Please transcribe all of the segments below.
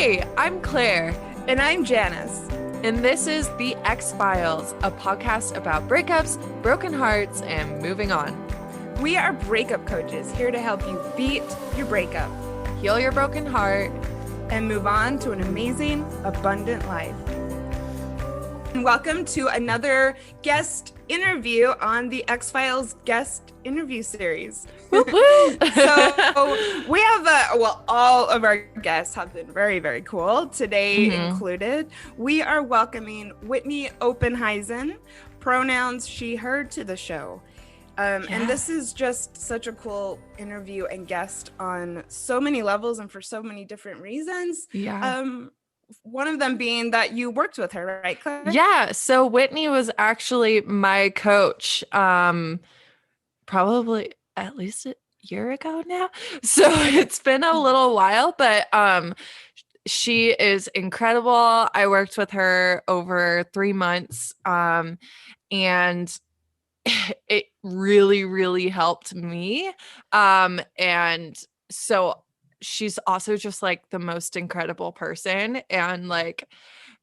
Hey, I'm Claire. And I'm Janice. And this is The X-Files, a podcast about breakups, broken hearts, and moving on. We are breakup coaches here to help you beat your breakup, Heal your broken heart, and move on to an amazing, abundant life. And welcome to another guest interview on the X-Files guest interview series. Woo woo! So we have all of our guests have been very, very cool, today included. We are welcoming Whitney Oppenhuizen, pronouns she, her, to the show. And this is just such a cool interview and guest on so many levels and for so many different reasons. Yeah. One of them being that you worked with her, right, Claire? Yeah. So Whitney was actually my coach, probably at least a year ago now. So it's been a little while, but she is incredible. I worked with her over 3 months, and it really, really helped me. And so she's also just like the most incredible person. And like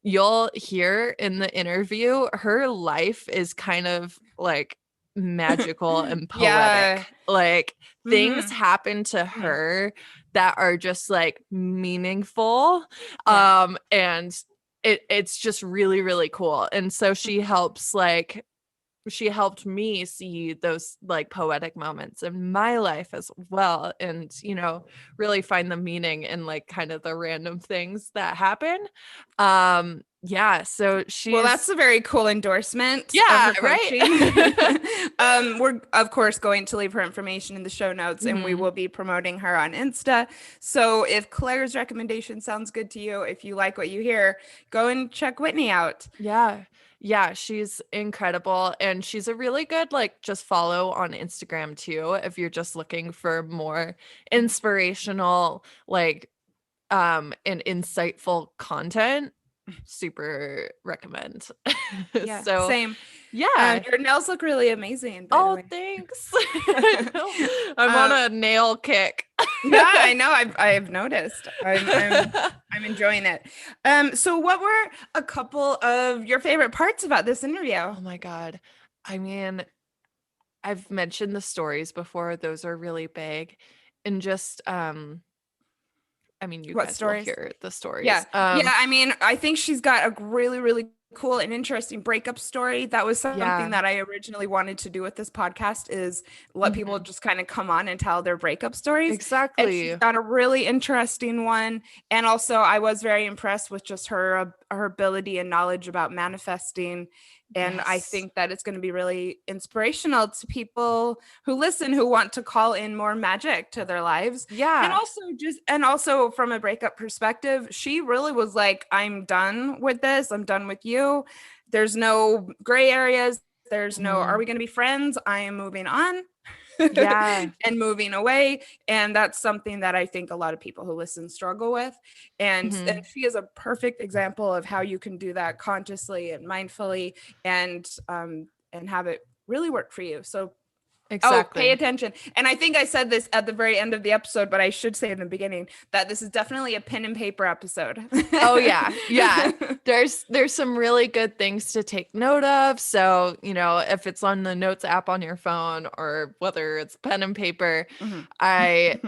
you'll hear in the interview, her life is kind of like magical and poetic. Like things happen to her that are just like meaningful. And it's just really, really cool. And so she helps she helped me see those like poetic moments in my life as well, and really find the meaning in like kind of the random things that happen. So that's a very cool endorsement. Yeah, of her coaching. We're of course going to leave her information in the show notes, and we will be promoting her on Insta. So if Claire's recommendation sounds good to you, if you like what you hear, go and check Whitney out. Yeah, she's incredible, and she's a really good just follow on Instagram too if you're just looking for more inspirational and insightful content. Super recommend. Yeah, so same. Yeah, your nails look really amazing, by the way. Thanks. I'm on a nail kick. Yeah, I know. I've noticed. I'm enjoying it. So what were a couple of your favorite parts about this interview? Oh my God. I mean, I've mentioned the stories before. Those are really big. And just you guys will hear the stories. Yeah. I mean, I think she's got a really, really cool and interesting breakup story. That was something that I originally wanted to do with this podcast, is let people just kind of come on and tell their breakup stories. Exactly. And she's got a really interesting one. And also I was very impressed with just her ability and knowledge about manifesting. And I think that it's going to be really inspirational to people who listen, who want to call in more magic to their lives. Yeah. And also from a breakup perspective, she really was like, I'm done with this. I'm done with you. There's no gray areas. There's no, are we going to be friends? I am moving on. And moving away. And that's something that I think a lot of people who listen struggle with. And she is a perfect example of how you can do that consciously and mindfully and have it really work for you. So pay attention. And I think I said this at the very end of the episode, but I should say in the beginning that this is definitely a pen and paper episode. Yeah. There's some really good things to take note of. So, if it's on the notes app on your phone or whether it's pen and paper, there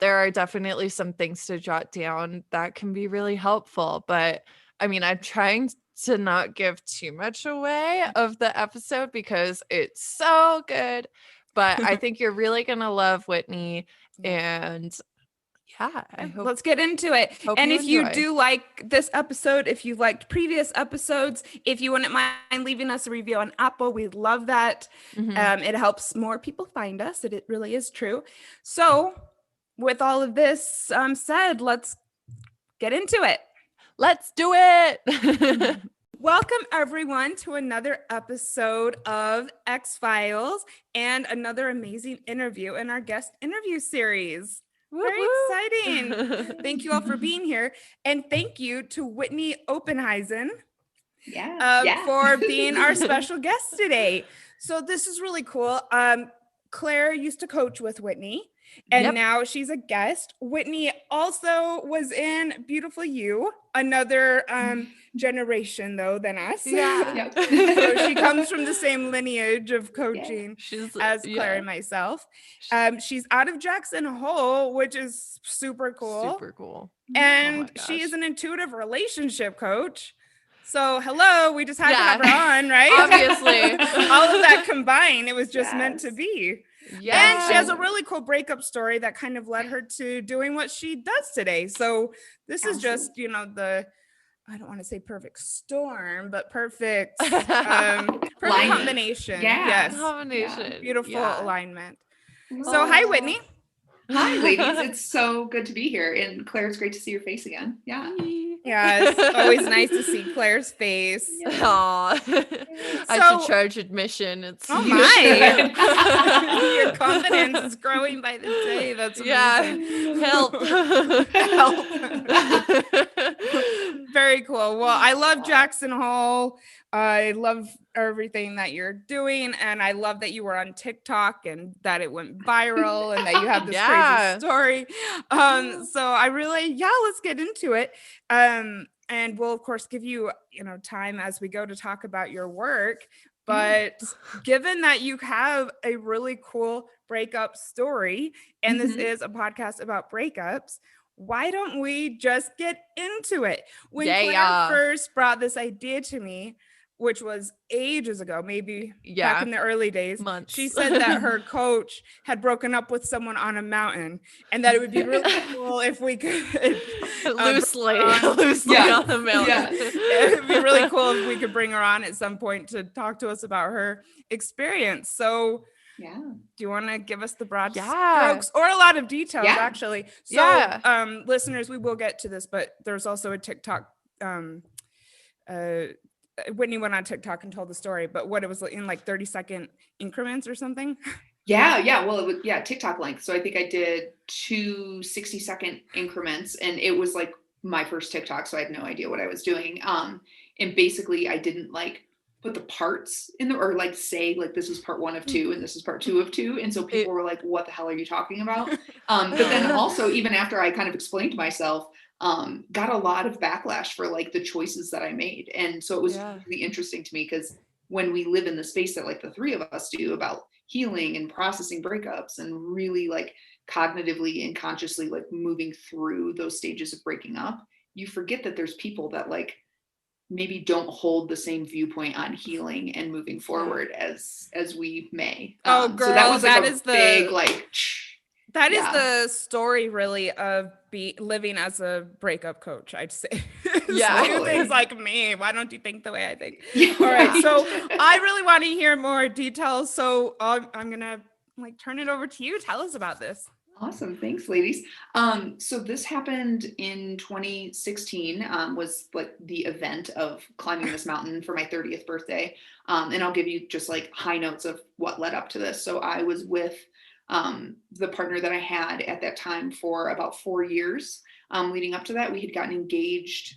are definitely some things to jot down that can be really helpful. But I mean, I'm trying to not give too much away of the episode because it's so good. But I think you're really going to love Whitney. And I hope. Let's get into it. And if you do like this episode, if you liked previous episodes, if you wouldn't mind leaving us a review on Apple, we'd love that. It helps more people find us. It really is true. So with all of this said, let's get into it. Let's do it. Welcome, everyone, to another episode of X-Files and another amazing interview in our guest interview series. Very exciting. Thank you all for being here. And thank you to Whitney Oppenhuizen for being our special guest today. So this is really cool. Claire used to coach with Whitney, and now she's a guest. Whitney also was in Beautiful You, another generation though than us. Yeah. So she comes from the same lineage of coaching as Claire and myself. She's out of Jackson Hole, which is super cool. Super cool. And she is an intuitive relationship coach. So hello, we just had to have her on, right? Obviously. All of that combined, it was just meant to be. Yeah. And she has a really cool breakup story that kind of led her to doing what she does today. So this is just, you know, I don't want to say perfect storm, but perfect combination. Yes. Combination. Beautiful alignment. So hi, Whitney. Hi, ladies. It's so good to be here. And Claire, it's great to see your face again. Yeah. Yeah, it's always nice to see Claire's face. Aw. I should charge admission. It's oh my. Your confidence is growing by the day. That's amazing. Help. Very cool. Well, I love Jackson Hole. I love everything that you're doing, and I love that you were on TikTok and that it went viral and that you have this crazy story. So I really, let's get into it. And we'll of course give you, time as we go to talk about your work. But given that you have a really cool breakup story, and this is a podcast about breakups, why don't we just get into it? When Claire first brought this idea to me, which was ages ago, maybe back in the early days, she said that her coach had broken up with someone on a mountain, and that it would be really cool if we could loosely on the mountain. Yeah. It would be really cool if we could bring her on at some point to talk to us about her experience. So do you want to give us the broad strokes or a lot of details actually? So listeners, we will get to this, but there's also a TikTok Whitney went on TikTok and told the story, but what it was in like 30-second increments or something. Well, it was TikTok length. So I think I did 2 60-second increments, and it was like my first TikTok, so I had no idea what I was doing. And basically I didn't like put the parts in or like say like this is part 1 of 2 and this is part 2 of 2, and so people were like, what the hell are you talking about? But then also, even after I kind of explained to myself, got a lot of backlash for like the choices that I made. And so it was really interesting to me, because when we live in the space that like the three of us do about healing and processing breakups and really like cognitively and consciously like moving through those stages of breaking up, you forget that there's people that like maybe don't hold the same viewpoint on healing and moving forward as we may. Oh girl, so that was like big like that is the story really of living as a breakup coach, I'd say. So things like me. Why don't you think the way I think? All right. So I really want to hear more details. So I'm going to like turn it over to you. Tell us about this. Awesome. Thanks, ladies. So this happened in 2016, was like the event of climbing this mountain for my 30th birthday. And I'll give you just like high notes of what led up to this. So I was with the partner that I had at that time for about 4 years. Leading up to that, we had gotten engaged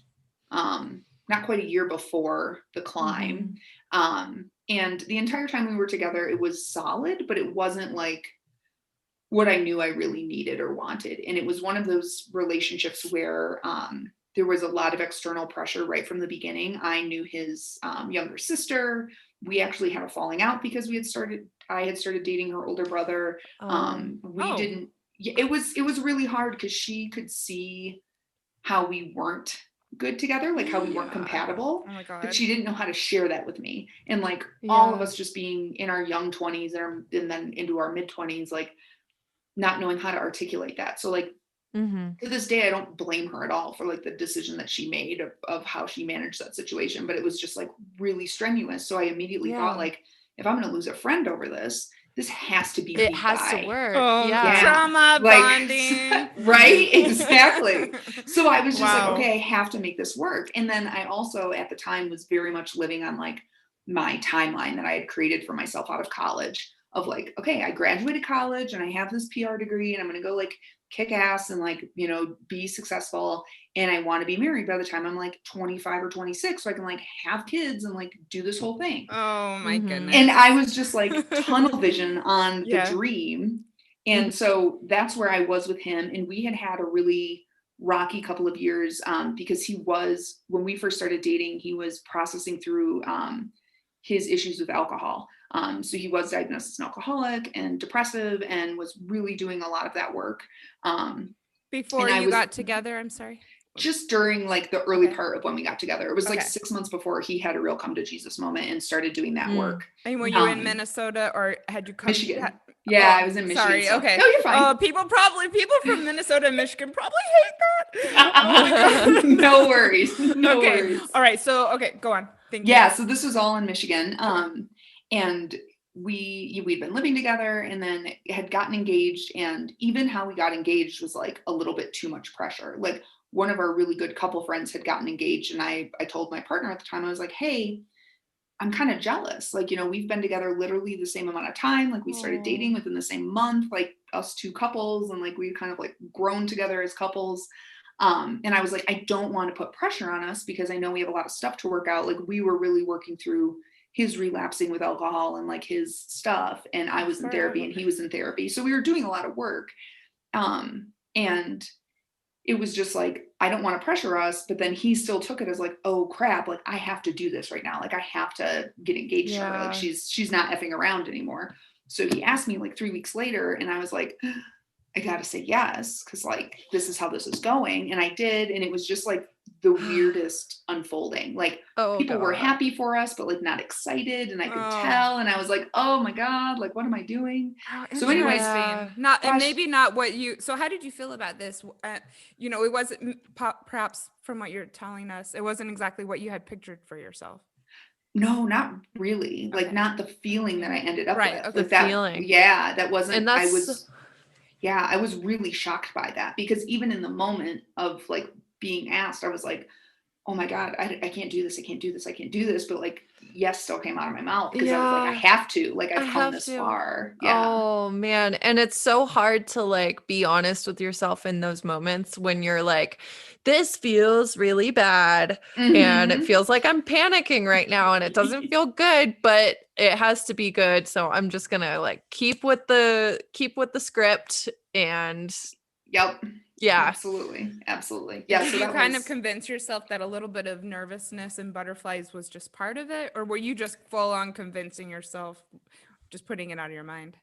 not quite a year before the climb. And the entire time we were together, it was solid, but it wasn't like what I knew I really needed or wanted. And it was one of those relationships where there was a lot of external pressure right from the beginning. I knew his younger sister. We actually had a falling out because I had started dating her older brother. It was really hard because she could see how we weren't good together, like how we weren't compatible. Oh my God. But she didn't know how to share that with me. And like all of us just being in our young 20s and then into our mid 20s, like not knowing how to articulate that. So like to this day, I don't blame her at all for like the decision that she made of how she managed that situation, but it was just like really strenuous. So I immediately thought like, if I'm going to lose a friend over this has to be it has to work. Trauma bonding. Right. Exactly. So I was just like, okay, I have to make this work. And then I also at the time was very much living on like my timeline that I had created for myself out of college. of like, okay, I graduated college and I have this PR degree and I'm going to go like kick ass and like, you know, be successful. And I want to be married by the time I'm like 25 or 26. So I can like have kids and like do this whole thing. Oh my goodness. And I was just like tunnel vision on the Yeah. dream. And so that's where I was with him. And we had a really rocky couple of years because he was, when we first started dating, he was processing through his issues with alcohol. So he was diagnosed as an alcoholic and depressive and was really doing a lot of that work. Before you got together, I'm sorry. Just during like the early part of when we got together. It was like 6 months before he had a real come to Jesus moment and started doing that work. And were you in Minnesota or had you come? Michigan. Yeah, I was in Michigan. Sorry. So. Okay. No, you're fine. People from Minnesota and Michigan probably hate that. No worries. No worries. All right. So, go on. Thank you. Yeah. So this was all in Michigan. And we'd been living together and then had gotten engaged. And even how we got engaged was like a little bit too much pressure. Like one of our really good couple friends had gotten engaged. And I told my partner at the time, I was like, hey, I'm kind of jealous. Like, you know, we've been together literally the same amount of time. Like we started dating within the same month, like us two couples. And like, we kind of like grown together as couples. And I was like, I don't want to put pressure on us because I know we have a lot of stuff to work out. Like we were really working through his relapsing with alcohol and like his stuff. And I was in therapy and he was in therapy. So we were doing a lot of work. And it was just like, I don't want to pressure us, but then he still took it as like, oh crap, like I have to do this right now. Like I have to get engaged to her. Like she's not effing around anymore. So he asked me like 3 weeks later and I was like, I got to say yes. Cause like, this is how this is going. And I did. And it was just like the weirdest unfolding. Like people were happy for us, but like not excited. And I could tell. And I was like, oh my God, like, what am I doing? So anyways, maybe not what you, so how did you feel about this? You know, it wasn't perhaps from what you're telling us, it wasn't exactly what you had pictured for yourself. No, not really. Like not the feeling that I ended up with. Okay. Like The feeling. Yeah, that wasn't, and I was really shocked by that because even in the moment of like being asked, I was like, oh my God, I can't do this. I can't do this. I can't do this. But like, yes, still came out of my mouth because I was like, I have to, like, I've come this far. Yeah. Oh man. And it's so hard to like be honest with yourself in those moments when you're like, this feels really bad and it feels like I'm panicking right now and it doesn't feel good, but it has to be good. So I'm just going to like keep with the script and yep. Yeah, absolutely. Yeah. Did you kind of convince yourself that a little bit of nervousness and butterflies was just part of it? Or were you just full on convincing yourself, just putting it out of your mind?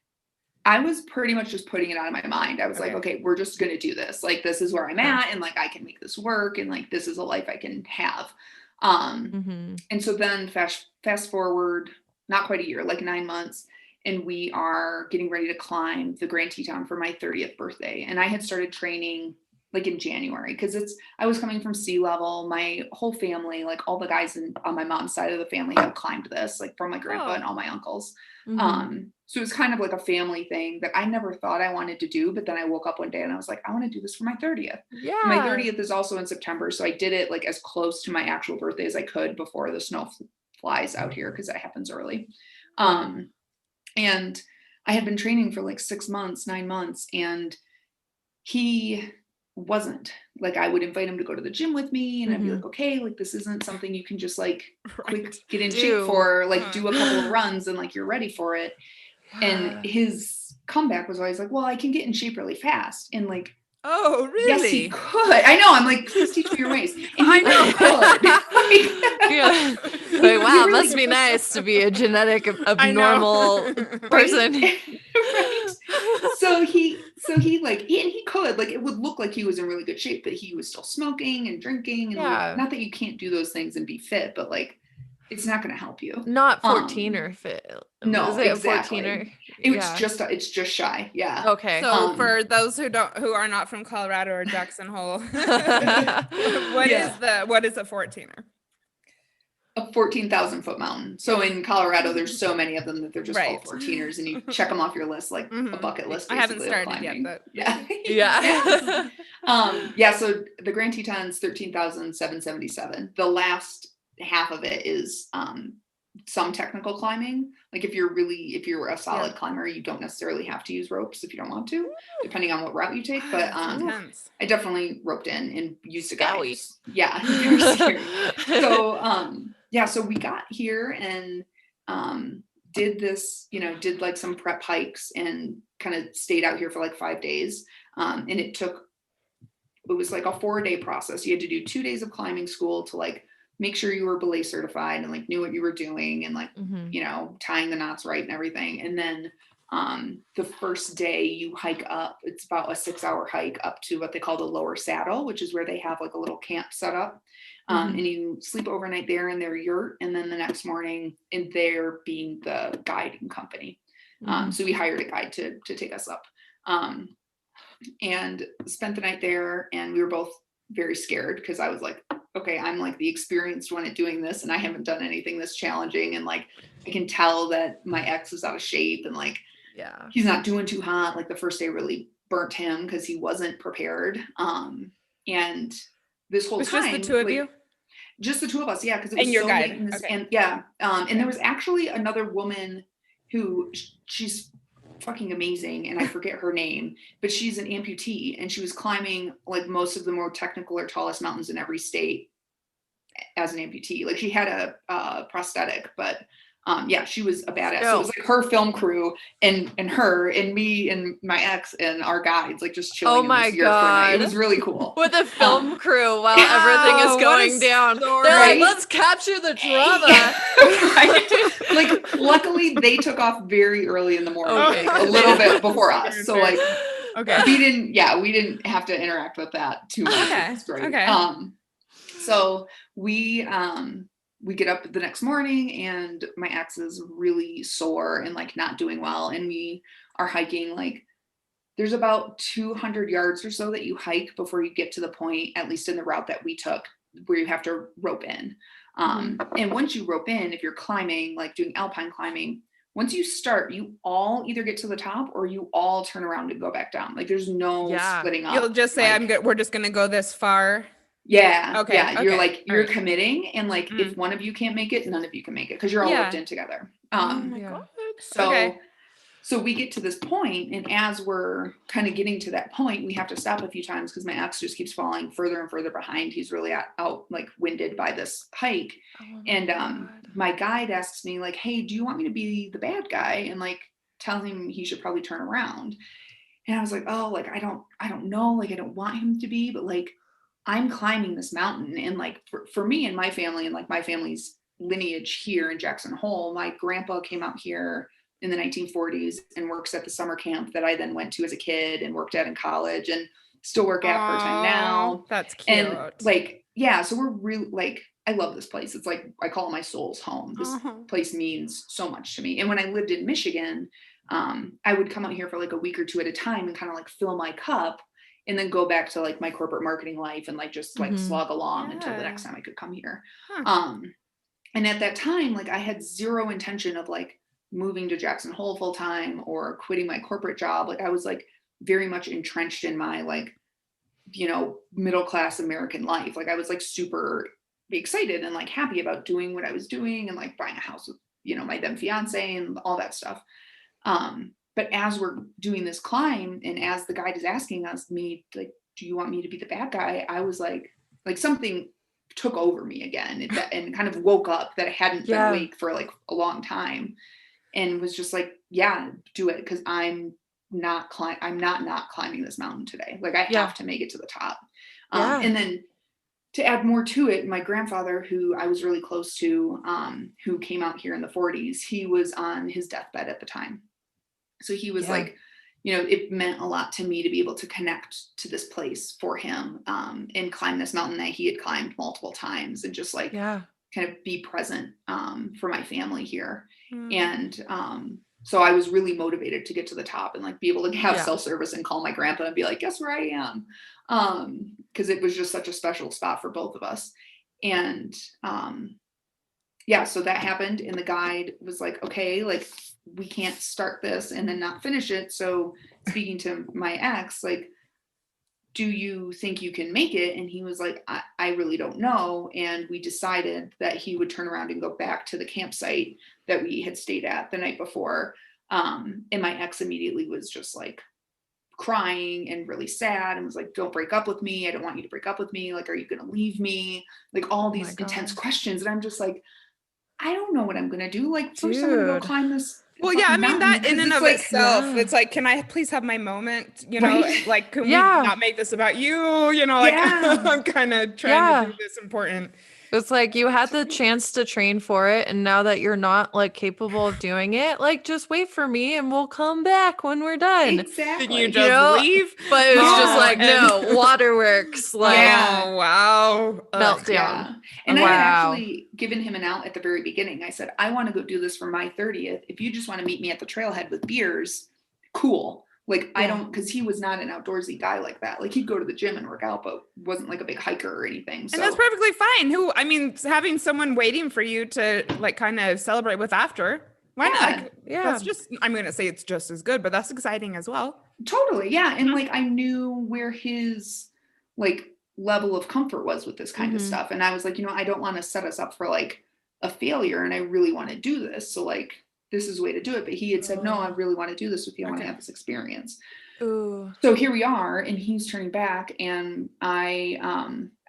I was pretty much just putting it out of my mind. I was like, okay, we're just going to do this. Like, this is where I'm at. And like, I can make this work. And like, this is a life I can have. And so then fast forward, not quite a year, like 9 months. And we are getting ready to climb the Grand Teton for my 30th birthday. And I had started training like in January because I was coming from sea level. My whole family, like all the guys on my mom's side of the family have climbed this, like from my grandpa and all my uncles. So it was kind of like a family thing that I never thought I wanted to do. But then I woke up one day and I was like, I want to do this for my 30th. Yeah. My 30th is also in September. So I did it like as close to my actual birthday as I could before the snow flies out here because that happens early. And I had been training for like 9 months, and he wasn't. Like, I would invite him to go to the gym with me, and I'd be like, okay, like this isn't something you can just like quick get in shape for, like do a couple of runs and like you're ready for it. And his comeback was always like, well, I can get in shape really fast. And like, oh, really? Yes, he could. I know. I'm like, please teach me your ways. And I know. Could. Like, wow, it must be nice to be a genetic abnormal person. Right. So he like, and he could, like, it would look like he was in really good shape, but he was still smoking and drinking. And like, not that you can't do those things and be fit, but like, it's not going to help you. Not 14 or fit. No, is it exactly. 14 or? It's just shy. Yeah. Okay. So for those who are not from Colorado or Jackson Hole, what is a 14er? A 14,000 foot mountain. So in Colorado, there's so many of them that they're just all 14ers, and you check them off your list like a bucket list. I haven't started yet, but yeah. So the Grand Teton's 13,777. The last half of it is some technical climbing. Like if you're a solid climber, you don't necessarily have to use ropes if you don't want to, depending on what route you take. But Intense. I definitely roped in and used a guide. Scary. Yeah, very scary. So so we got here and did this, did like some prep hikes and kind of stayed out here for like 5 days. And it was like a 4-day process. You had to do 2 days of climbing school to like make sure you were belay certified and like knew what you were doing and like, tying the knots right and everything. And then the first day you hike up, it's about a 6-hour hike up to what they call the lower saddle, which is where they have like a little camp set up. And you sleep overnight there in their yurt. And then the next morning in there being the guiding company. So we hired a guide to take us up and spent the night there. And we were both very scared because I was like, okay, I'm like the experienced one at doing this and I haven't done anything this challenging. And like, I can tell that my ex is out of shape and like, he's not doing too hot. Like the first day really burnt him because he wasn't prepared. And this whole time, just the two of you? Just the two of us. Yeah. Cause it was and your so guide. late in this, Okay. And there was actually another woman who she's fucking amazing. And I forget her name, but she's an amputee and she was climbing like most of the more technical or tallest mountains in every state as an amputee. Like she had a prosthetic, but she was a badass. So it was like her film crew and her and me and my ex and our guides, like just chilling in this yurt for a night. It was really cool. With a film crew while everything is going down. They're like, let's capture the drama. Right? Like luckily they took off very early in the morning, like, a little bit before us. So like we didn't have to interact with that too much. Okay. It's great. Okay. So we get up the next morning and my ex is really sore and like not doing well. And we are hiking, like there's about 200 yards or so that you hike before you get to the point, at least in the route that we took, where you have to rope in. And once you rope in, if you're climbing, like doing alpine climbing, once you start, you all either get to the top or you all turn around and go back down. Like there's no splitting up. You'll just say, like, I'm good. We're just going to go this far. Yeah. Okay. Yeah. You're like, you're right. committing. And like, if one of you can't make it, none of you can make it because you're all roped in together. Oh my God. So we get to this point, and as we're kind of getting to that point, we have to stop a few times because my ex just keeps falling further and further behind. He's really out like winded by this hike. My guide asks me like, hey, do you want me to be the bad guy? And like tell him he should probably turn around. And I was like, oh, like, I don't know. Like, I don't want him to be, but like, I'm climbing this mountain. And like, for me and my family and like my family's lineage here in Jackson Hole, my grandpa came out here in the 1940s and works at the summer camp that I then went to as a kid and worked at in college and still work at part-time now. That's cute. And like, yeah, so we're really like, I love this place. It's like, I call it my soul's home. This place means so much to me. And when I lived in Michigan, I would come out here for like a week or two at a time and kind of like fill my cup and then go back to like my corporate marketing life and like just like slog along until the next time I could come here. And at that time, like I had zero intention of like moving to Jackson Hole full time or quitting my corporate job. Like I was like very much entrenched in my like, middle-class American life. Like I was like super excited and like happy about doing what I was doing and like buying a house with, my then fiance and all that stuff. But as we're doing this climb and as the guide is asking us, like, do you want me to be the bad guy? I was like something took over me again and kind of woke up that I hadn't been awake for like a long time and was just like, yeah, do it. Cause I'm not climbing this mountain today. Like I have to make it to the top. And then to add more to it, my grandfather, who I was really close to, who came out here in the 40s, he was on his deathbed at the time. So he was like, it meant a lot to me to be able to connect to this place for him and climb this mountain that he had climbed multiple times and just like kind of be present for my family here. And so I was really motivated to get to the top and like be able to have self-service and call my grandpa and be like, guess where I am? Because it was just such a special spot for both of us. And so that happened. And the guide was like, okay, like we can't start this and then not finish it. So speaking to my ex, like, do you think you can make it? And he was like, I really don't know. And we decided that he would turn around and go back to the campsite that we had stayed at the night before. And my ex immediately was just like crying and really sad and was like, don't break up with me. I don't want you to break up with me. Like, are you going to leave me? Like all these intense questions. And I'm just like, I don't know what I'm going to do. Like, first I'm going to go climb this. Well, yeah, I mean, that in and of itself, yeah. it's like, can I please have my moment? You know, Right? like, can we Yeah. not make this about you? You know, like, I'm kind of trying to do this important. It's like you had the chance to train for it, and now that you're not like capable of doing it, like just wait for me and we'll come back when we're done. Exactly. Did you just leave? But it was just like, no, waterworks. Like, oh, wow. meltdown. Yeah. And I had actually given him an out at the very beginning. I said, I want to go do this for my 30th. If you just want to meet me at the trailhead with beers, cool. Like, I don't, because he was not an outdoorsy guy like that. Like, he'd go to the gym and work out, but wasn't like a big hiker or anything. So. And that's perfectly fine. Having someone waiting for you to like kind of celebrate with after. Why not? Like, that's just, I'm going to say it's just as good, but that's exciting as well. Totally. Yeah. And like, I knew where his like level of comfort was with this kind of stuff. And I was like, I don't want to set us up for like a failure. And I really want to do this. So like, this is the way to do it. But he had said, no, I really want to do this with you. I want to have this experience. Ooh. So here we are, and he's turning back, and I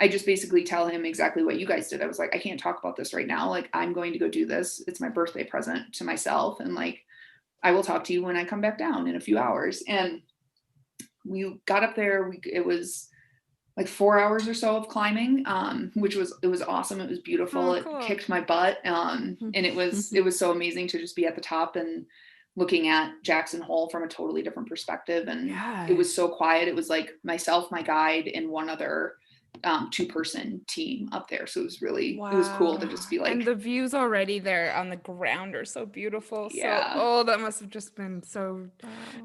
just basically tell him exactly what you guys did. I was like, I can't talk about this right now. Like, I'm going to go do this. It's my birthday present to myself. And like, I will talk to you when I come back down in a few hours. And we got up there. It was like 4 hours or so of climbing, which was awesome. It was beautiful. Oh, cool. It kicked my butt. And it was so amazing to just be at the top and looking at Jackson Hole from a totally different perspective. And it was so quiet. It was like myself, my guide, and one other 2-person team up there. So it was really, it was cool to just be like. And the views already there on the ground are so beautiful. Yeah. So, that must have just been so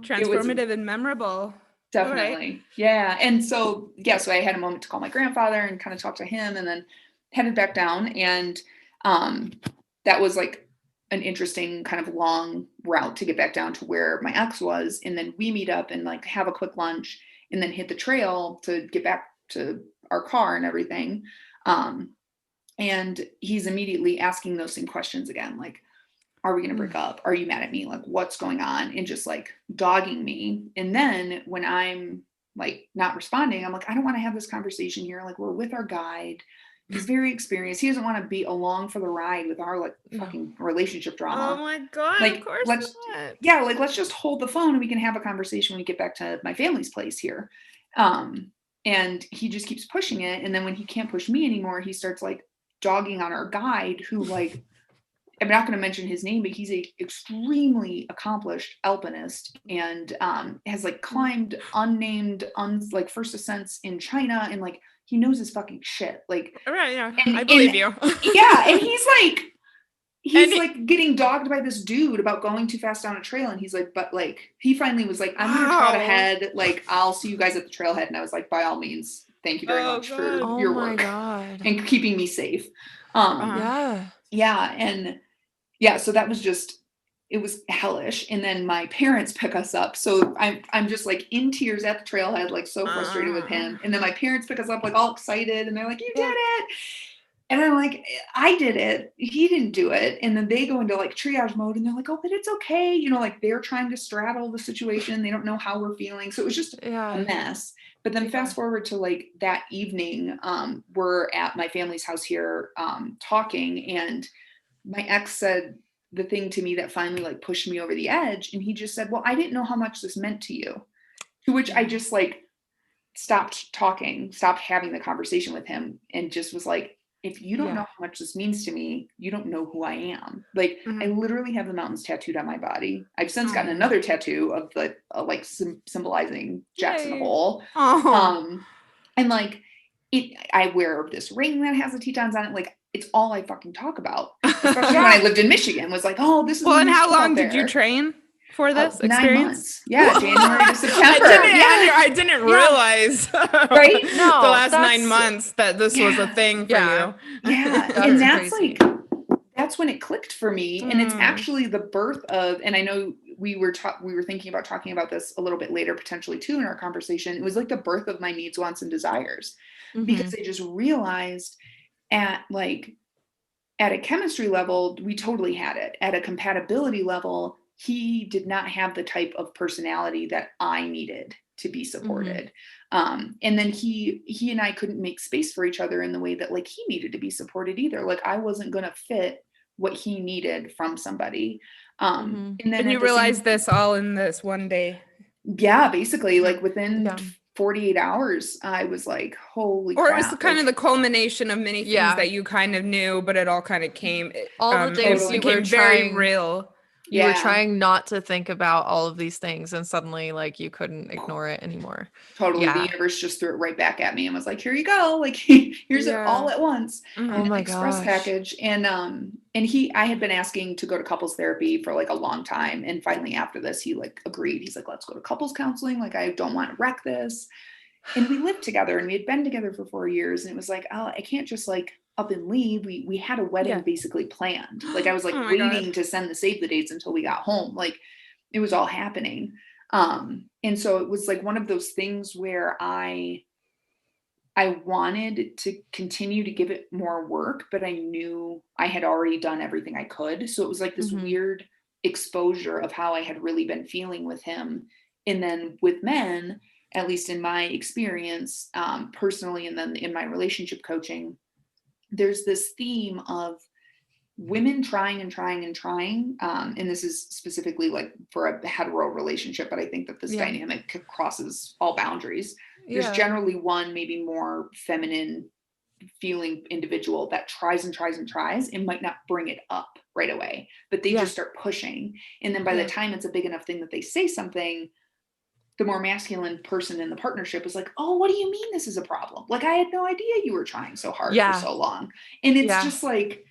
transformative and memorable. Definitely. Right. Yeah. And so, so I had a moment to call my grandfather and kind of talk to him, and then headed back down. And that was like an interesting kind of long route to get back down to where my ex was. And then we meet up and like have a quick lunch and then hit the trail to get back to our car and everything. And he's immediately asking those same questions again. Like, are we going to break up? Are you mad at me? Like, what's going on? And just like dogging me. And then when I'm like not responding, I'm like, I don't want to have this conversation here. Like, we're with our guide. He's very experienced. He doesn't want to be along for the ride with our like fucking relationship drama. Oh my God. Like, of course let's just hold the phone and we can have a conversation when we get back to my family's place here. And he just keeps pushing it. And then when he can't push me anymore, he starts like dogging on our guide, who like, I'm not going to mention his name, but he's a extremely accomplished alpinist and has like climbed unnamed like first ascents in China, and like he knows his fucking shit. Like, right, yeah, I believe you. Yeah, and he's like getting dogged by this dude about going too fast down a trail, and he's like, but like he finally was like, I'm gonna trot ahead. Like, I'll see you guys at the trailhead. And I was like, by all means, thank you very much for your work and keeping me safe. Yeah, and yeah, so that was just, it was hellish. And then my parents pick us up. So I'm just like in tears at the trailhead, like so frustrated with him. And then my parents pick us up like all excited, and they're like, you did it. And I'm like, I did it. He didn't do it. And then they go into like triage mode, and they're like, oh, but it's okay. You know, like they're trying to straddle the situation. They don't know how we're feeling. So it was just a mess. But then fast forward to like that evening, we're at my family's house here talking, and my ex said the thing to me that finally like pushed me over the edge. And he just said, well, I didn't know how much this meant to you. To which I just like stopped talking, stopped having the conversation with him, and just was like, if you don't know how much this means to me, you don't know who I am. Like, I literally have the mountains tattooed on my body. I've since gotten another tattoo of the like symbolizing Jackson Hole. And like I wear this ring that has the Tetons on it. Like, it's all I fucking talk about. Especially when I lived in Michigan, was like, oh, this is. Well, and how long did you train for this experience? 9 months. Yeah, January to September. I didn't realize, right? No, the last 9 months that this was a thing for you. Yeah, and that's crazy. Like, that's when it clicked for me. And it's actually the birth of, and I know we were thinking about talking about this a little bit later, potentially too, in our conversation. It was like the birth of my needs, wants, and desires, because I just realized at a chemistry level, we totally had it. At a compatibility level, he did not have the type of personality that I needed to be supported. And then he and I couldn't make space for each other in the way that like he needed to be supported either. Like I wasn't going to fit what he needed from somebody. And then you realized this all in this one day. Yeah, basically like within 48 hours, I was like, holy crap. Or it was kind of the culmination of many things that you kind of knew, but it all kind of came, all the things it became very real. You were trying not to think about all of these things, and suddenly like you couldn't ignore it anymore. Totally. The universe just threw it right back at me and was like, here you go. Like here's it all at once. Oh my express package. And I had been asking to go to couples therapy for like a long time. And finally after this, he like agreed. He's like, let's go to couples counseling. Like, I don't want to wreck this. And we lived together and we had been together for 4 years. And it was like, oh, I can't just like up and leave. We had a wedding basically planned. Like I was like waiting to send the save the dates until we got home. Like it was all happening. And so it was like one of those things where I wanted to continue to give it more work, but I knew I had already done everything I could. So it was like this weird exposure of how I had really been feeling with him. And then with men, at least in my experience, personally, and then in my relationship coaching, there's this theme of women trying and trying and trying. And this is specifically like for a hetero relationship, but I think that this dynamic crosses all boundaries. There's generally one, maybe more feminine feeling individual that tries and tries and tries and might not bring it up right away, but they just start pushing. And then by the time it's a big enough thing that they say something, the more masculine person in the partnership is like, oh, what do you mean this is a problem? Like, I had no idea you were trying so hard for so long. And it's just like,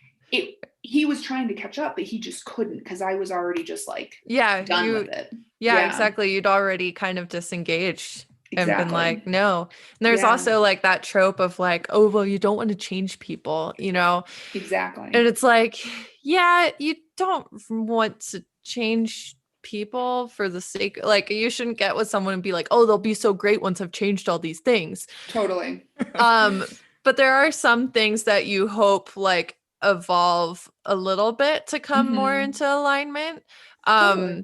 he was trying to catch up, but he just couldn't because I was already just like done with it. Yeah, exactly. You'd already kind of disengaged and been like, no. And there's also like that trope of like, oh, well, you don't want to change people, you know? Exactly. And it's like, yeah, you don't want to change people for the sake, like you shouldn't get with someone and be like, oh, they'll be so great once I've changed all these things. Totally. But there are some things that you hope like evolve a little bit to come more into alignment. But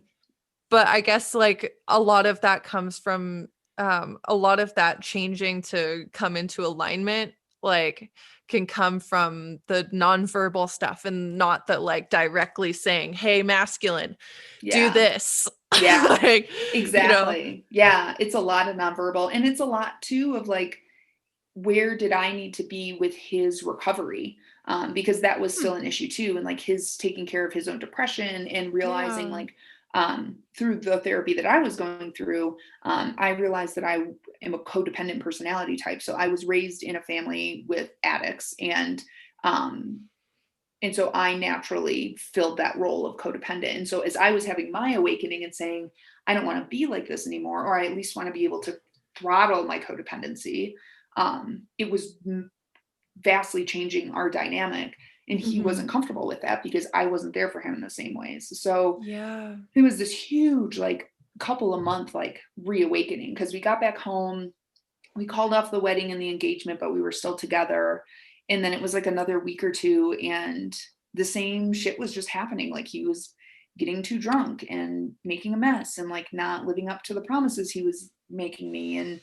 I guess like a lot of that comes from a lot of that changing to come into alignment like can come from the nonverbal stuff and not that like directly saying, hey, masculine, do this. Like, exactly. You know? It's a lot of nonverbal, and it's a lot too of like, where did I need to be with his recovery? Because that was still an issue too. And like his taking care of his own depression and realizing like, through the therapy that I was going through, I realized that I am a codependent personality type. So I was raised in a family with addicts, and so I naturally filled that role of codependent. And so as I was having my awakening and saying, I don't want to be like this anymore, or I at least want to be able to throttle my codependency, it was vastly changing our dynamic. And he wasn't comfortable with that because I wasn't there for him in the same ways. So it was this huge, like couple of month, like reawakening, because we got back home, we called off the wedding and the engagement, but we were still together. And then it was like another week or two and the same shit was just happening. Like he was getting too drunk and making a mess and like not living up to the promises he was making me. And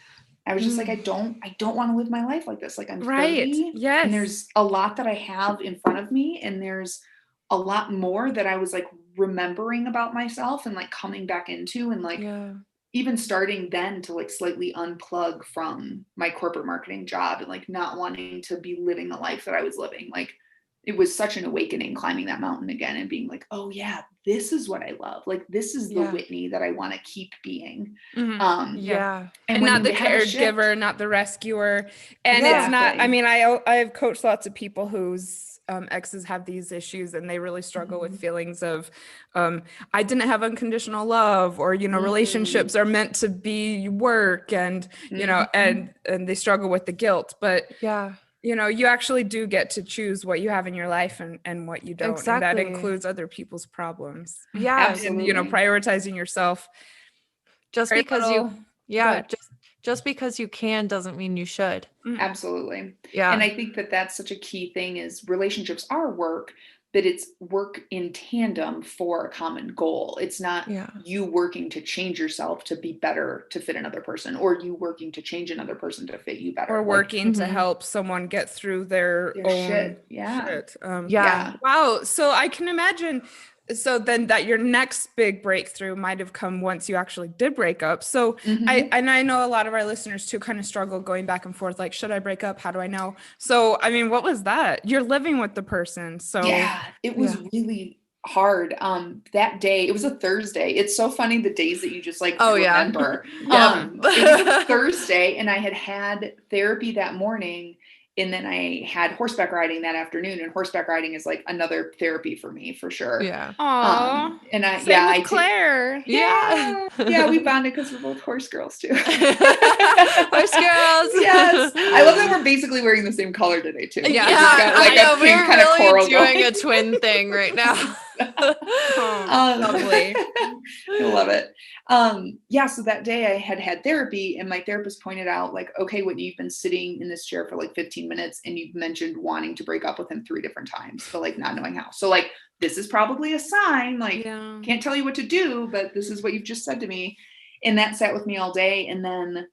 I was just like, I don't want to live my life like this. Like I'm 30, and there's a lot that I have in front of me, and there's a lot more that I was like remembering about myself and like coming back into, and like even starting then to like slightly unplug from my corporate marketing job and like not wanting to be living the life that I was living. Like it was such an awakening climbing that mountain again and being like, oh yeah, this is what I love. Like, this is the Whitney that I want to keep being. And not the caregiver, not the rescuer. And it's not, I mean, I've coached lots of people whose exes have these issues and they really struggle with feelings of, I didn't have unconditional love, or, you know, relationships are meant to be work, and, you know, and they struggle with the guilt, but you know, you actually do get to choose what you have in your life and what you don't. And that Exactly. includes other people's problems. Yeah. And, you know, prioritizing yourself. Just Very because little, but- just because you can doesn't mean you should. Absolutely. Yeah. And I think that that's such a key thing is relationships are work, but it's work in tandem for a common goal. It's not you working to change yourself to be better to fit another person, or you working to change another person to fit you better. Or working to help someone get through their own shit. Yeah. shit. Yeah. Wow. So I can imagine. So then that your next big breakthrough might have come once you actually did break up. So I know a lot of our listeners too kind of struggle going back and forth, like, should I break up? How do I know? So, I mean, what was that? You're living with the person. So yeah, it was really hard. That day, it was a Thursday. It's so funny the days that you just like remember. It was a Thursday and I had therapy that morning. And then I had horseback riding that afternoon, and horseback riding is like another therapy for me for sure. Yeah. Aww. And I, Same with Claire. Yeah, we bonded because we're both horse girls too. Horse girls. Yes. I love that we're basically wearing the same color today too. Yeah. Got, like, I know, a pink we're kind of really coral doing going. a twin thing right now. Lovely. I love it. So that day I had therapy, and my therapist pointed out, like, okay, Whitney, you've been sitting in this chair for like 15 minutes and you've mentioned wanting to break up with him 3 different times, but like not knowing how. So like, this is probably a sign, like, can't tell you what to do, but this is what you've just said to me. And that sat with me all day. And then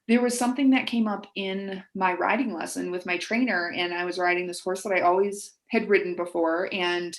there was something that came up in my riding lesson with my trainer, and I was riding this horse that I always had ridden before. And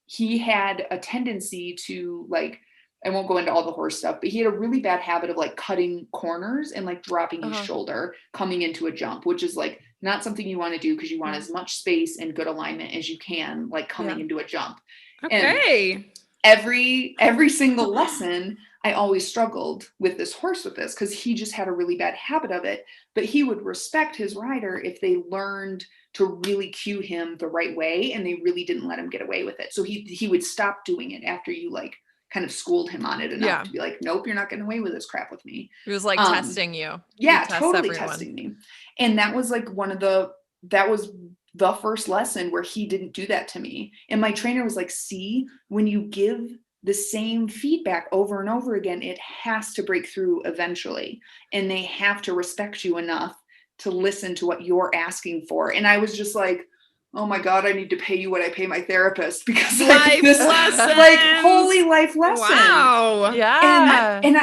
he had a tendency to, like, I won't go into all the horse stuff, but he had a really bad habit of like cutting corners and like dropping his shoulder coming into a jump, which is like not something you want to do because you want as much space and good alignment as you can, like coming into a jump. Okay. And every single lesson, I always struggled with this horse because he just had a really bad habit of it, but he would respect his rider if they learned to really cue him the right way and they really didn't let him get away with it. So he would stop doing it after you like kind of schooled him on it enough to be like, nope, you're not getting away with this crap with me. He was like testing you. Yeah, totally testing me. And that was like that was the first lesson where he didn't do that to me. And my trainer was like, see, when you give the same feedback over and over again, it has to break through eventually. And they have to respect you enough to listen to what you're asking for. And I was just like, oh my God, I need to pay you what I pay my therapist, because like this like holy life lesson. Wow. Yeah. And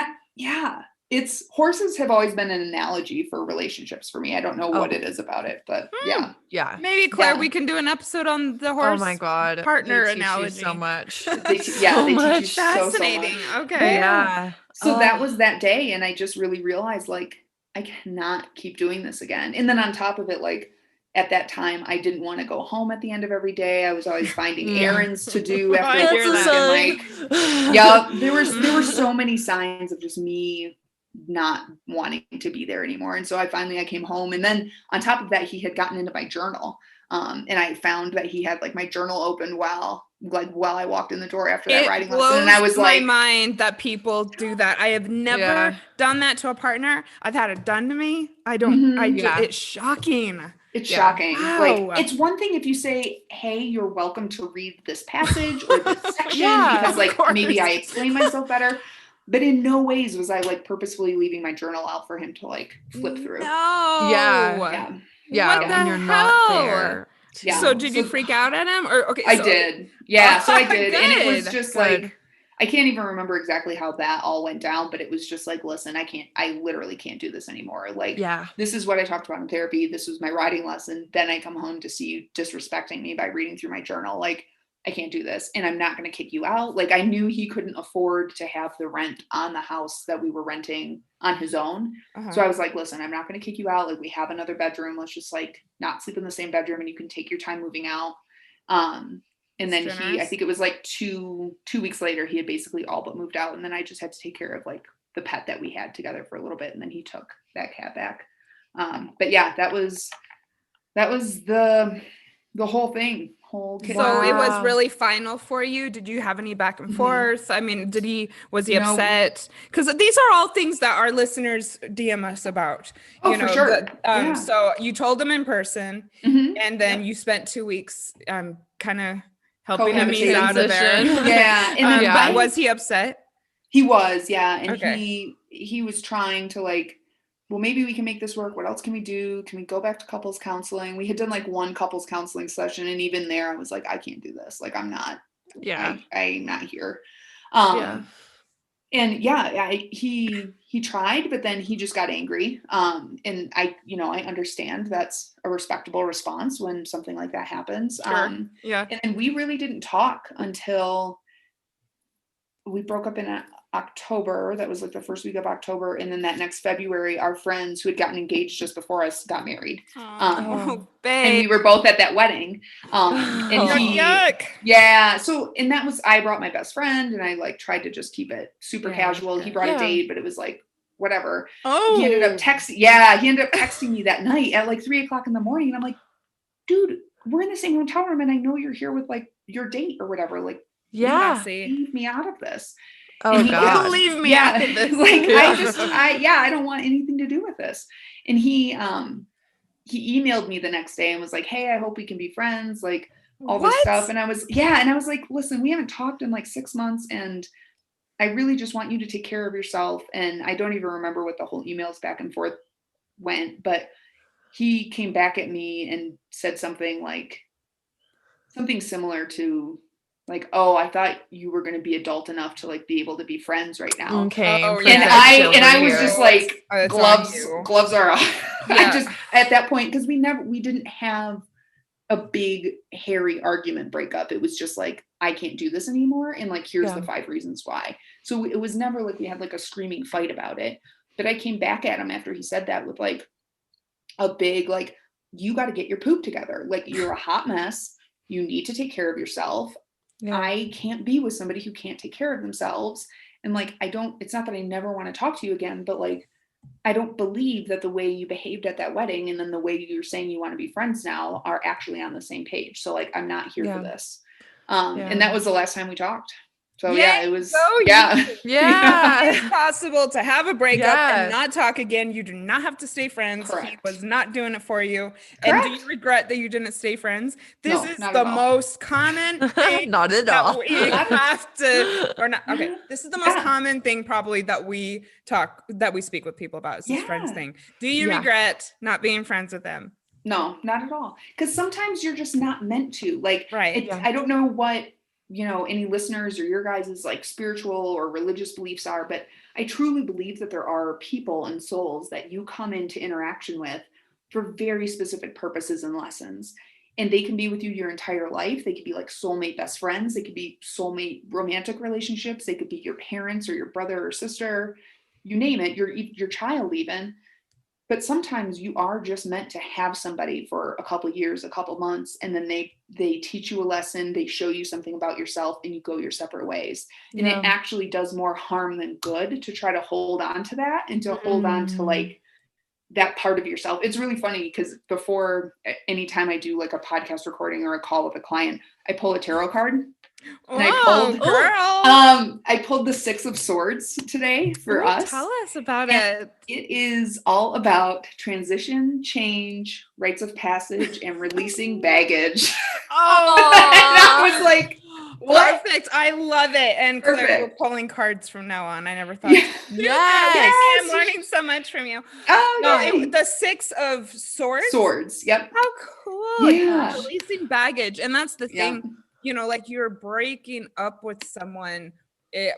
it's horses have always been an analogy for relationships for me. I don't know what it is about it, but yeah. Maybe Claire, we can do an episode on the horse. Oh my God, partner they teach analogy. You so much. They teach you fascinating. So much. Okay. Yeah. So that was that day, and I just really realized like I cannot keep doing this again. And then on top of it, like at that time, I didn't want to go home at the end of every day. I was always finding errands to do after work, and like, there were so many signs of just me not wanting to be there anymore. And so I came home, and then on top of that, he had gotten into my journal. And I found that he had like my journal open while I walked in the door after that riding lesson. And I was like, my mind that people do that. I have never done that to a partner. I've had it done to me. I don't, it's shocking. It's shocking. Wow. Like, it's one thing if you say, hey, you're welcome to read this passage or this section, because like maybe I explain myself better. But in no ways was I like purposefully leaving my journal out for him to like flip through. No. Yeah. What when you're not there. Yeah. So did you freak out at him? Or I did. Yeah. So I did. And it was just Good. like, I can't even remember exactly how that all went down, but it was just like, listen, I literally can't do this anymore. Like, this is what I talked about in therapy. This was my writing lesson. Then I come home to see you disrespecting me by reading through my journal. Like, I can't do this, and I'm not going to kick you out. Like, I knew he couldn't afford to have the rent on the house that we were renting on his own. So I was like, listen, I'm not going to kick you out. Like, we have another bedroom. Let's just like not sleep in the same bedroom, and you can take your time moving out. And then I think it was like two weeks later, he had basically all but moved out. And then I just had to take care of like the pet that we had together for a little bit. And then he took that cat back. But yeah, that was the whole thing. whole kit. So it was Wow. really final for you. Did you have any back and forth? I mean, was he No. upset? Because these are all things that our listeners DM us about. Oh, You for know, sure. Yeah. So you told him in person, Mhm. and then Yep. you spent 2 weeks kind of helping him ease Cohabitation. out of there. Transition. Yeah. And then Yeah. But was he upset? he was, yeah. And Okay. he was trying to like, well, maybe we can make this work. What else can we do? Can we go back to couples counseling? We had done like one couples counseling session, and even there I was like, I can't do this. Like, I'm not, Yeah. I'm not here. Yeah. And yeah, he tried, but then he just got angry. And I understand that's a respectable response when something like that happens. Sure. Yeah. And we really didn't talk until we broke up in October. That was like the first week of October. And then that next February, our friends who had gotten engaged just before us got married. Oh, And we babe. were both at that wedding. And Yuck. yeah. So, and that was, I brought my best friend, and I like tried to just keep it super casual. He brought a date, but it was like, whatever. Oh. He ended up texting me that night at like 3:00 in the morning. And I'm like, dude, we're in the same hotel room, and I know you're here with like your date or whatever. Like, Yeah. leave me out of this. Oh God. Leave me out of this. Like, Yeah. I don't want anything to do with this. And he emailed me the next day and was like, hey, I hope we can be friends. Like all this stuff. And I was like, listen, we haven't talked in like 6 months, and I really just want you to take care of yourself. And I don't even remember what the whole emails back and forth went, but he came back at me and said something similar to like, oh, I thought you were going to be adult enough to like be able to be friends right now. Okay. Oh, And I was just like, gloves are off. I just, at that point, because we didn't have a big hairy argument breakup. It was just like, I can't do this anymore. And like, here's the 5 reasons why. So it was never like we had like a screaming fight about it. But I came back at him after he said that with like a big, like, you got to get your poop together. Like, you're a hot mess. You need to take care of yourself. Yeah. I can't be with somebody who can't take care of themselves. And like, it's not that I never want to talk to you again, but like, I don't believe that the way you behaved at that wedding and then the way you're saying you want to be friends now are actually on the same page. So like, I'm not here for this. And that was the last time we talked. So it was, It's possible to have a breakup and not talk again. You do not have to stay friends. Correct. He was not doing it for you. Correct. And do you regret that you didn't stay friends? This is the most common thing. Not at all. We have to, or not. Okay. This is the most common thing probably that we speak with people about. Is this friends thing. Do you regret not being friends with them? No, not at all. Because sometimes you're just not meant to. Like, right. I don't know what, any listeners or your guys' like spiritual or religious beliefs are, but I truly believe that there are people and souls that you come into interaction with for very specific purposes and lessons. And they can be with you your entire life. They could be like soulmate best friends. They could be soulmate romantic relationships. They could be your parents or your brother or sister, you name it, your child even. But sometimes you are just meant to have somebody for a couple years, a couple months, and then they teach you a lesson, they show you something about yourself, and you go your separate ways. And it actually does more harm than good to try to hold on to that and to hold on to like that part of yourself. It's really funny because before anytime I do like a podcast recording or a call with a client, I pull a tarot card. And I pulled the 6 of Swords today for us. Tell us about it. It is all about transition, change, rites of passage, and releasing baggage. Oh, that was like perfect. I love it. And we're pulling cards from now on. I never thought. Yes. I'm learning so much from you. Oh, no, the 6 of Swords. Swords. Yep. How cool. Yeah. Releasing baggage, and that's the thing. Like you're breaking up with someone,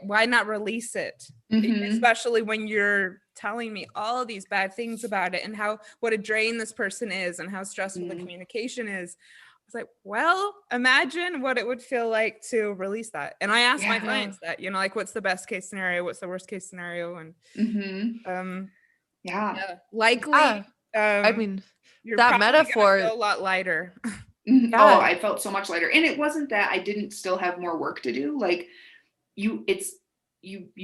why not release it? Mm-hmm. Especially when you're telling me all of these bad things about it and what a drain this person is and how stressful the communication is. I was like, well, imagine what it would feel like to release that. And I asked my clients that, like, what's the best case scenario? What's the worst case scenario? And likely. I mean, you're that metaphor feel a lot lighter. Oh, I felt so much lighter. And it wasn't that I didn't still have more work to do. Like you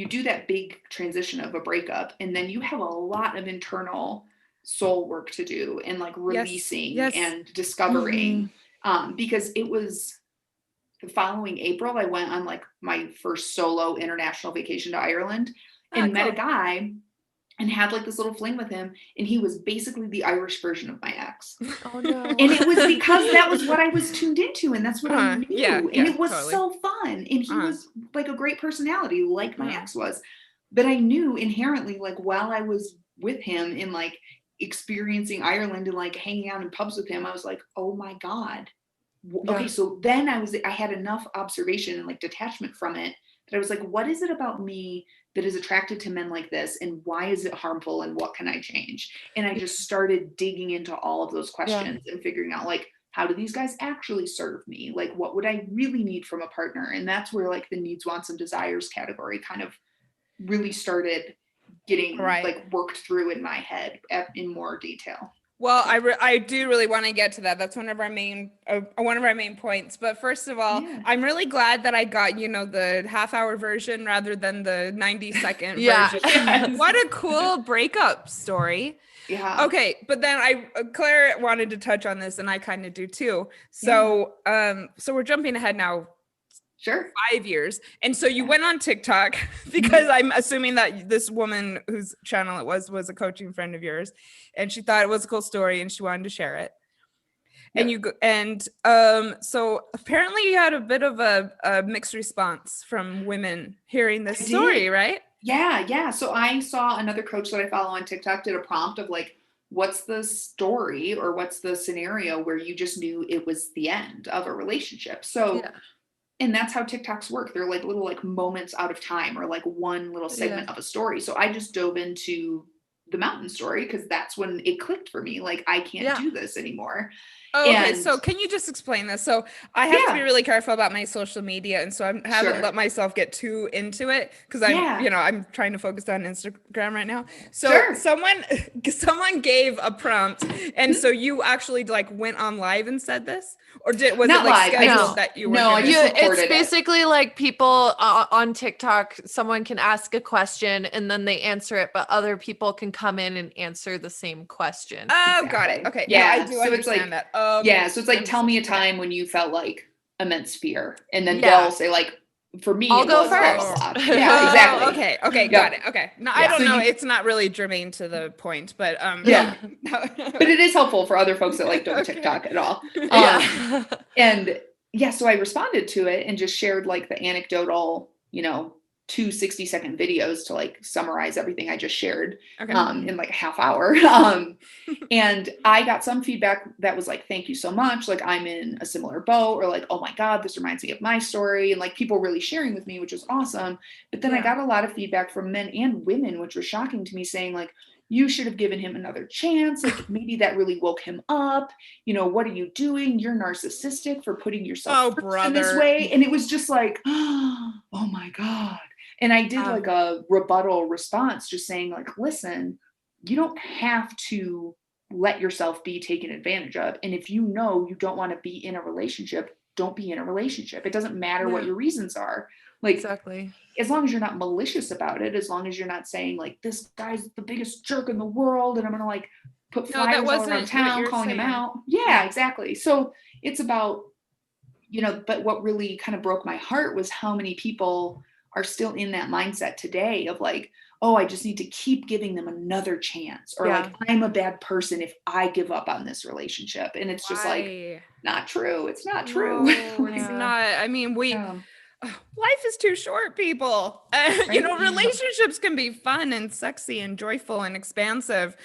do that big transition of a breakup, and then you have a lot of internal soul work to do and like releasing and discovering. because it was the following April, I went on like my first solo international vacation to Ireland and met a guy and had like this little fling with him. And he was basically the Irish version of my ex. Oh no. And it was because that was what I was tuned into. And that's what I knew. Yeah, and it was so fun. And he was like a great personality, like my ex was. But I knew inherently, like while I was with him and like experiencing Ireland and like hanging out in pubs with him, I was like, oh my God. Okay. So then I had enough observation and like detachment from it that I was like, what is it about me that is attracted to men like this? And why is it harmful? And what can I change? And I just started digging into all of those questions and figuring out like, how do these guys actually serve me? Like, what would I really need from a partner? And that's where like the needs, wants, and desires category kind of really started getting like worked through in my head in more detail. Well, I do really want to get to that. That's one of our main points. But first of all, I'm really glad that I got, the half-hour version rather than the 90-second version. Yes. What a cool breakup story. Yeah. Okay, but then Claire wanted to touch on this, and I kind of do too. So, so we're jumping ahead now. Sure. 5 years. And so you went on TikTok because I'm assuming that this woman whose channel it was a coaching friend of yours, and she thought it was a cool story and she wanted to share it. And so apparently you had a bit of a mixed response from women hearing this story, right? Yeah. So I saw another coach that I follow on TikTok did a prompt of like, what's the story or what's the scenario where you just knew it was the end of a relationship? So and that's how TikToks work. They're like little like moments out of time or like one little segment of a story. So I just dove into the mountain story because that's when it clicked for me. Like, I can't do this anymore. Oh, okay. So can you just explain this? So I have to be really careful about my social media. And so I haven't let myself get too into it because I'm trying to focus on Instagram right now. So someone gave a prompt. And so you actually like went on live and said this? Or was it like scheduled that you were? No, it's basically like people on TikTok, someone can ask a question and then they answer it, but other people can come in and answer the same question. Oh, got it. Okay. Yeah. I do understand that. So it's like, tell me a time when you felt like immense fear. And then they'll say like, for me, I'll go first. Yeah, exactly. Okay. Got it. Okay. No, I don't know. It's not really germane to the point, but but it is helpful for other folks that like don't TikTok at all. And so I responded to it and just shared like the anecdotal, 2 60-second videos to like summarize everything I just shared in like a half hour. And I got some feedback that was like, thank you so much. Like, I'm in a similar boat, or like, oh my God, this reminds me of my story. And like people really sharing with me, which was awesome. But then I got a lot of feedback from men and women, which was shocking to me, saying like, you should have given him another chance. Like, maybe that really woke him up. What are you doing? You're narcissistic for putting yourself first in this way. And it was just like, oh my God. And I did like a rebuttal response, just saying like, listen, you don't have to let yourself be taken advantage of. And if you don't want to be in a relationship, don't be in a relationship. It doesn't matter what your reasons are. Like, exactly. As long as you're not malicious about it, as long as you're not saying like, this guy's the biggest jerk in the world and I'm going to like put flyers all around town calling him out. Yeah, exactly. So it's about, but what really kind of broke my heart was how many people are still in that mindset today of like, oh, I just need to keep giving them another chance. Or like, I'm a bad person if I give up on this relationship. And it's just like, not true. It's not true. No, it's not. I mean, life is too short, people. Relationships can be fun and sexy and joyful and expansive.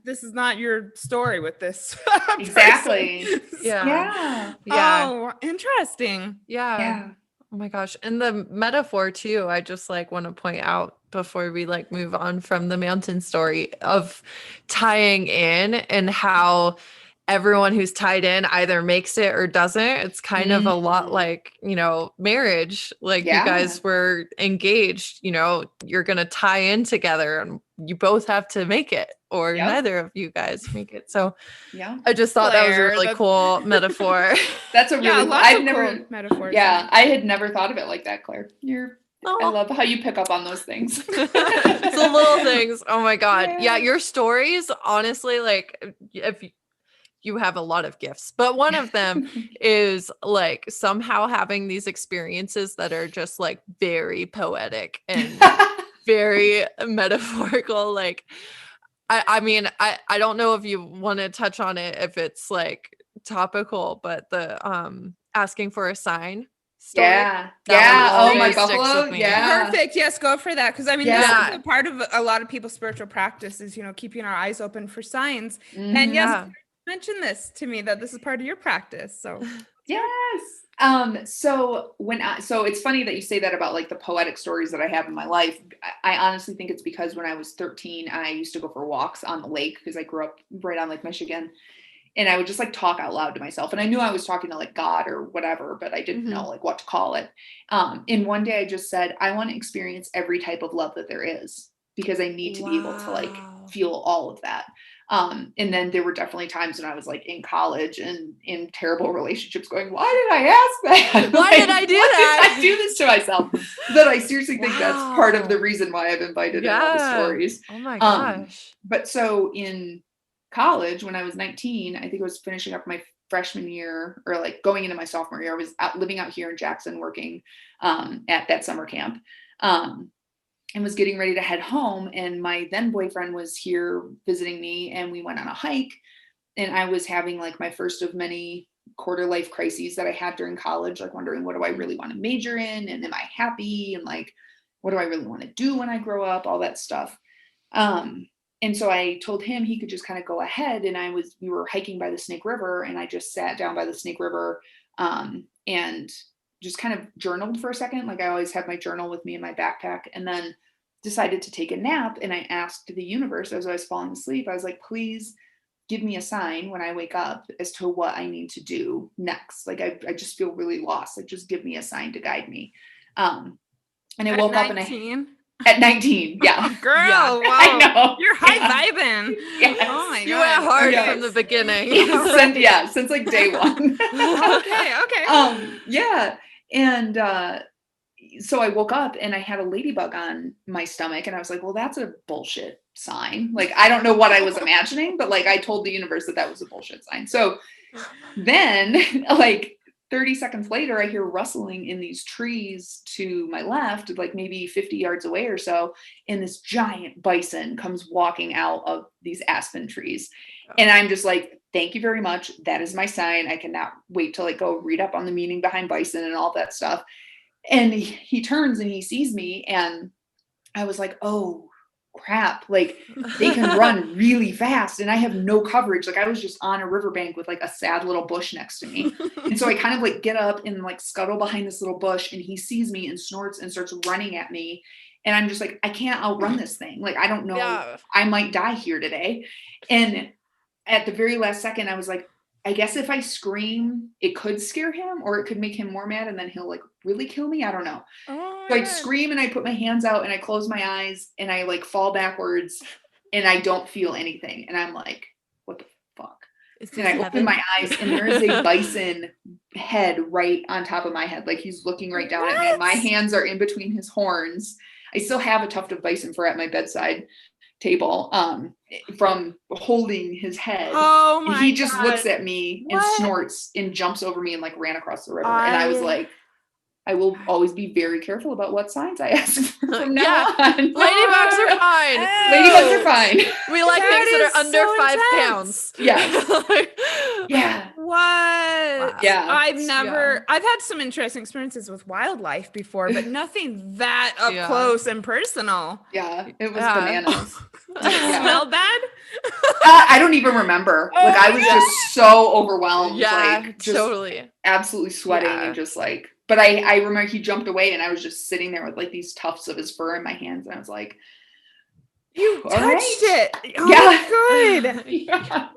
This is not your story with this. Exactly. Yeah. Oh, interesting. Yeah. Oh my gosh. And the metaphor too, I just like want to point out before we like move on from the mountain story of tying in and how everyone who's tied in either makes it or doesn't. It's kind of a lot like, marriage, like you guys were engaged, you're going to tie in together and you both have to make it or neither of you guys make it. So I just thought that was a really cool metaphor. That's a really cool metaphor. Yeah. I had never thought of it like that, Claire. I love how you pick up on those things. It's the little things. Oh my God. Yeah. Your stories, honestly, like if you have a lot of gifts, but one of them is like somehow having these experiences that are just like very poetic and very metaphorical. Like, I mean, I don't know if you want to touch on it, if it's like topical, but the asking for a sign story. Yeah. That Yeah. one Oh, my always sticks buffalo. with me. Yeah. Perfect. Yes, go for that. Because I mean, Yeah. this is a part of a lot of people's spiritual practice is, keeping our eyes open for signs. Mhm. And yes, Yeah. you mentioned this to me that this is part of your practice. So Yes. So it's funny that you say that about like the poetic stories that I have in my life. I honestly think it's because when I was 13, I used to go for walks on the lake because I grew up right on Lake Michigan. And I would just like talk out loud to myself. And I knew I was talking to like God or whatever, but I didn't know like what to call it. And one day I just said, I want to experience every type of love that there is because I need to be able to like feel all of that. And then there were definitely times when I was like in college and in terrible relationships going, why did I ask that? Why did I do that? Did I do this to myself? That I seriously think that's part of the reason why I've invited in all the stories. Oh my gosh. But so in college, when I was 19, I think I was finishing up my freshman year or like going into my sophomore year. I was living out here in Jackson working at that summer camp. And was getting ready to head home, and my then boyfriend was here visiting me, and we went on a hike, and I was having like my first of many quarter life crises that I had during college, like wondering, what do I really want to major in, and am I happy, and like what do I really want to do when I grow up, all that stuff. And so I told him he could just kind of go ahead, and we were hiking by the Snake River, and I just sat down by the Snake River and just kind of journaled for a second. Like I always have my journal with me in my backpack, and then decided to take a nap. And I asked the universe as I was falling asleep, I was like, please give me a sign when I wake up as to what I need to do next. Like I just feel really lost. Like just give me a sign to guide me. And I woke 19? up at 19. Yeah. Girl, yeah. wow. I know. You're high vibing. Yes. Oh my god. You went hard Yes. from the beginning. Since like day one. Okay. Yeah. And so I woke up and I had a ladybug on my stomach, and I was like, well, that's a bullshit sign. Like, I don't know what I was imagining, but like I told the universe that was a bullshit sign. So then like 30 seconds later, I hear rustling in these trees to my left, like maybe 50 yards away or so. And this giant bison comes walking out of these aspen trees. And I'm just like, thank you very much. That is my sign. I cannot wait to like go read up on the meaning behind bison and all that stuff. And he turns and he sees me, and I was like, oh crap, like they can run really fast and I have no coverage. Like I was just on a riverbank with like a sad little bush next to me. And so I kind of like get up and like scuttle behind this little bush, and he sees me and snorts and starts running at me. And I'm just like, I can't outrun this thing. Like, I don't know. Yeah. I might die here today. And at the very last second, I was like, I guess if I scream, it could scare him, or it could make him more mad, and then he'll like really kill me. I don't know. So I scream and I put my hands out and I close my eyes and I like fall backwards and I don't feel anything. And I'm like, what the fuck? And I open my eyes and there is a bison head right on top of my head. Like he's looking right down at me. My hands are in between his horns. I still have a tuft of bison fur at my bedside table from holding his head. Oh my and he just looks at me and snorts and jumps over me and like ran across the river. And I was like, I will always be very careful about what signs I ask for from now on. Ladybugs are fine. Ladybugs are fine. We like things that are under so 5 pounds. Yeah. Yeah. What? Wow. Yeah. I've had some interesting experiences with wildlife before, but nothing that up close and personal. Yeah. It was bananas. Smell bad? I don't even remember. Like I was just so overwhelmed. Yeah, like just totally. Absolutely sweating and just like, but I remember he jumped away and I was just sitting there with like these tufts of his fur in my hands. And I was like, you touched it. Oh, yeah. Good. Yeah.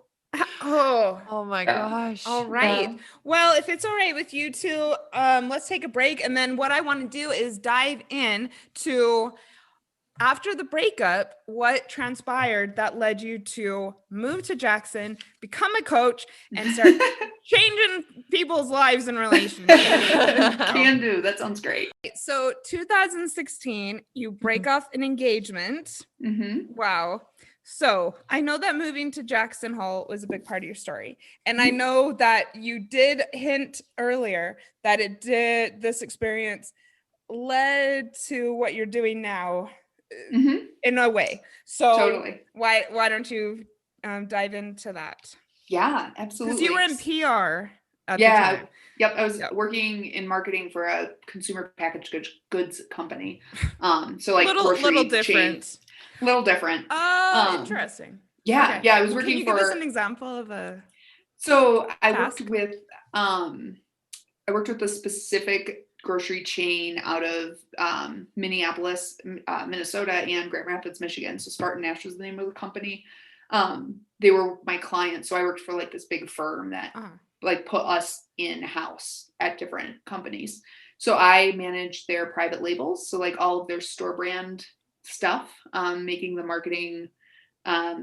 Oh my gosh. All right. Yeah. Well, if it's all right with you two, let's take a break. And then what I want to do is dive in to, after the breakup, what transpired that led you to move to Jackson, become a coach, and start changing people's lives and relationships. Can do. That sounds great. So 2016, you break off an engagement. Mm-hmm. Wow. So I know that moving to Jackson Hole was a big part of your story. And I know that you did hint earlier that this experience led to what you're doing now in a way. So Totally. why don't you dive into that? Yeah, absolutely. Because you were in PR at the time. Yep. I was working in marketing for a consumer packaged goods company. So like little different. Little different. Oh, interesting. Yeah. Okay. Yeah. I was Well, working can you give us an example of a So I task? worked with a specific grocery chain out of Minneapolis, Minnesota, and Grand Rapids, Michigan. So Spartan Nash was the name of the company. They were my clients. So I worked for like this big firm that like put us in-house at different companies. So I managed their private labels. So like all of their store brand stuff, making the marketing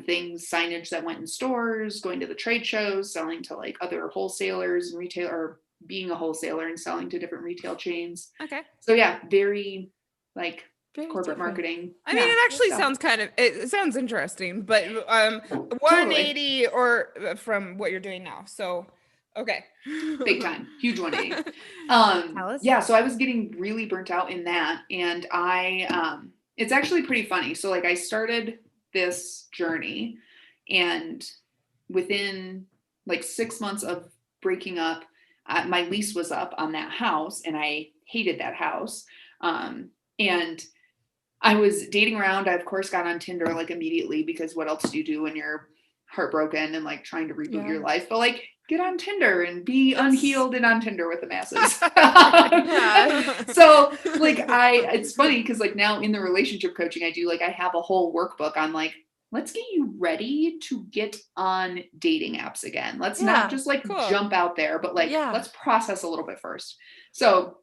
things, signage that went in stores, going to the trade shows, selling to like other wholesalers and retail, or being a wholesaler and selling to different retail chains. Okay. So yeah, very like Very corporate different. marketing. I mean, it actually sounds it sounds interesting, but 180 or from what you're doing now. So, okay. Big time, huge 180. Yeah, so I was getting really burnt out in that, and it's actually pretty funny. So like I started this journey, and within like 6 months of breaking up, my lease was up on that house, and I hated that house. And I was dating around. I of course got on Tinder like immediately, because what else do you do when you're heartbroken and like trying to reboot your life? But like, get on Tinder and be unhealed and on Tinder with the masses. So like it's funny because like now in the relationship coaching I have a whole workbook on like, let's get you ready to get on dating apps again. Let's not just like jump out there, but like let's process a little bit first. So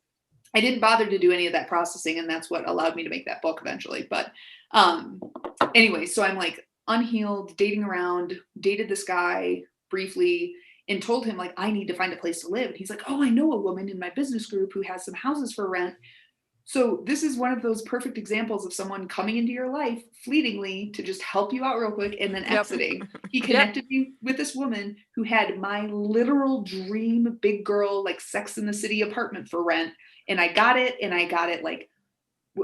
I didn't bother to do any of that processing, and that's what allowed me to make that book eventually. But anyway, so I'm like unhealed, dating around, dated this guy briefly, and told him like, I need to find a place to live. And he's like, oh, I know a woman in my business group who has some houses for rent. So this is one of those perfect examples of someone coming into your life fleetingly to just help you out real quick and then exiting. He connected me with this woman who had my literal dream big girl, like Sex in the City apartment for rent. And I got it like,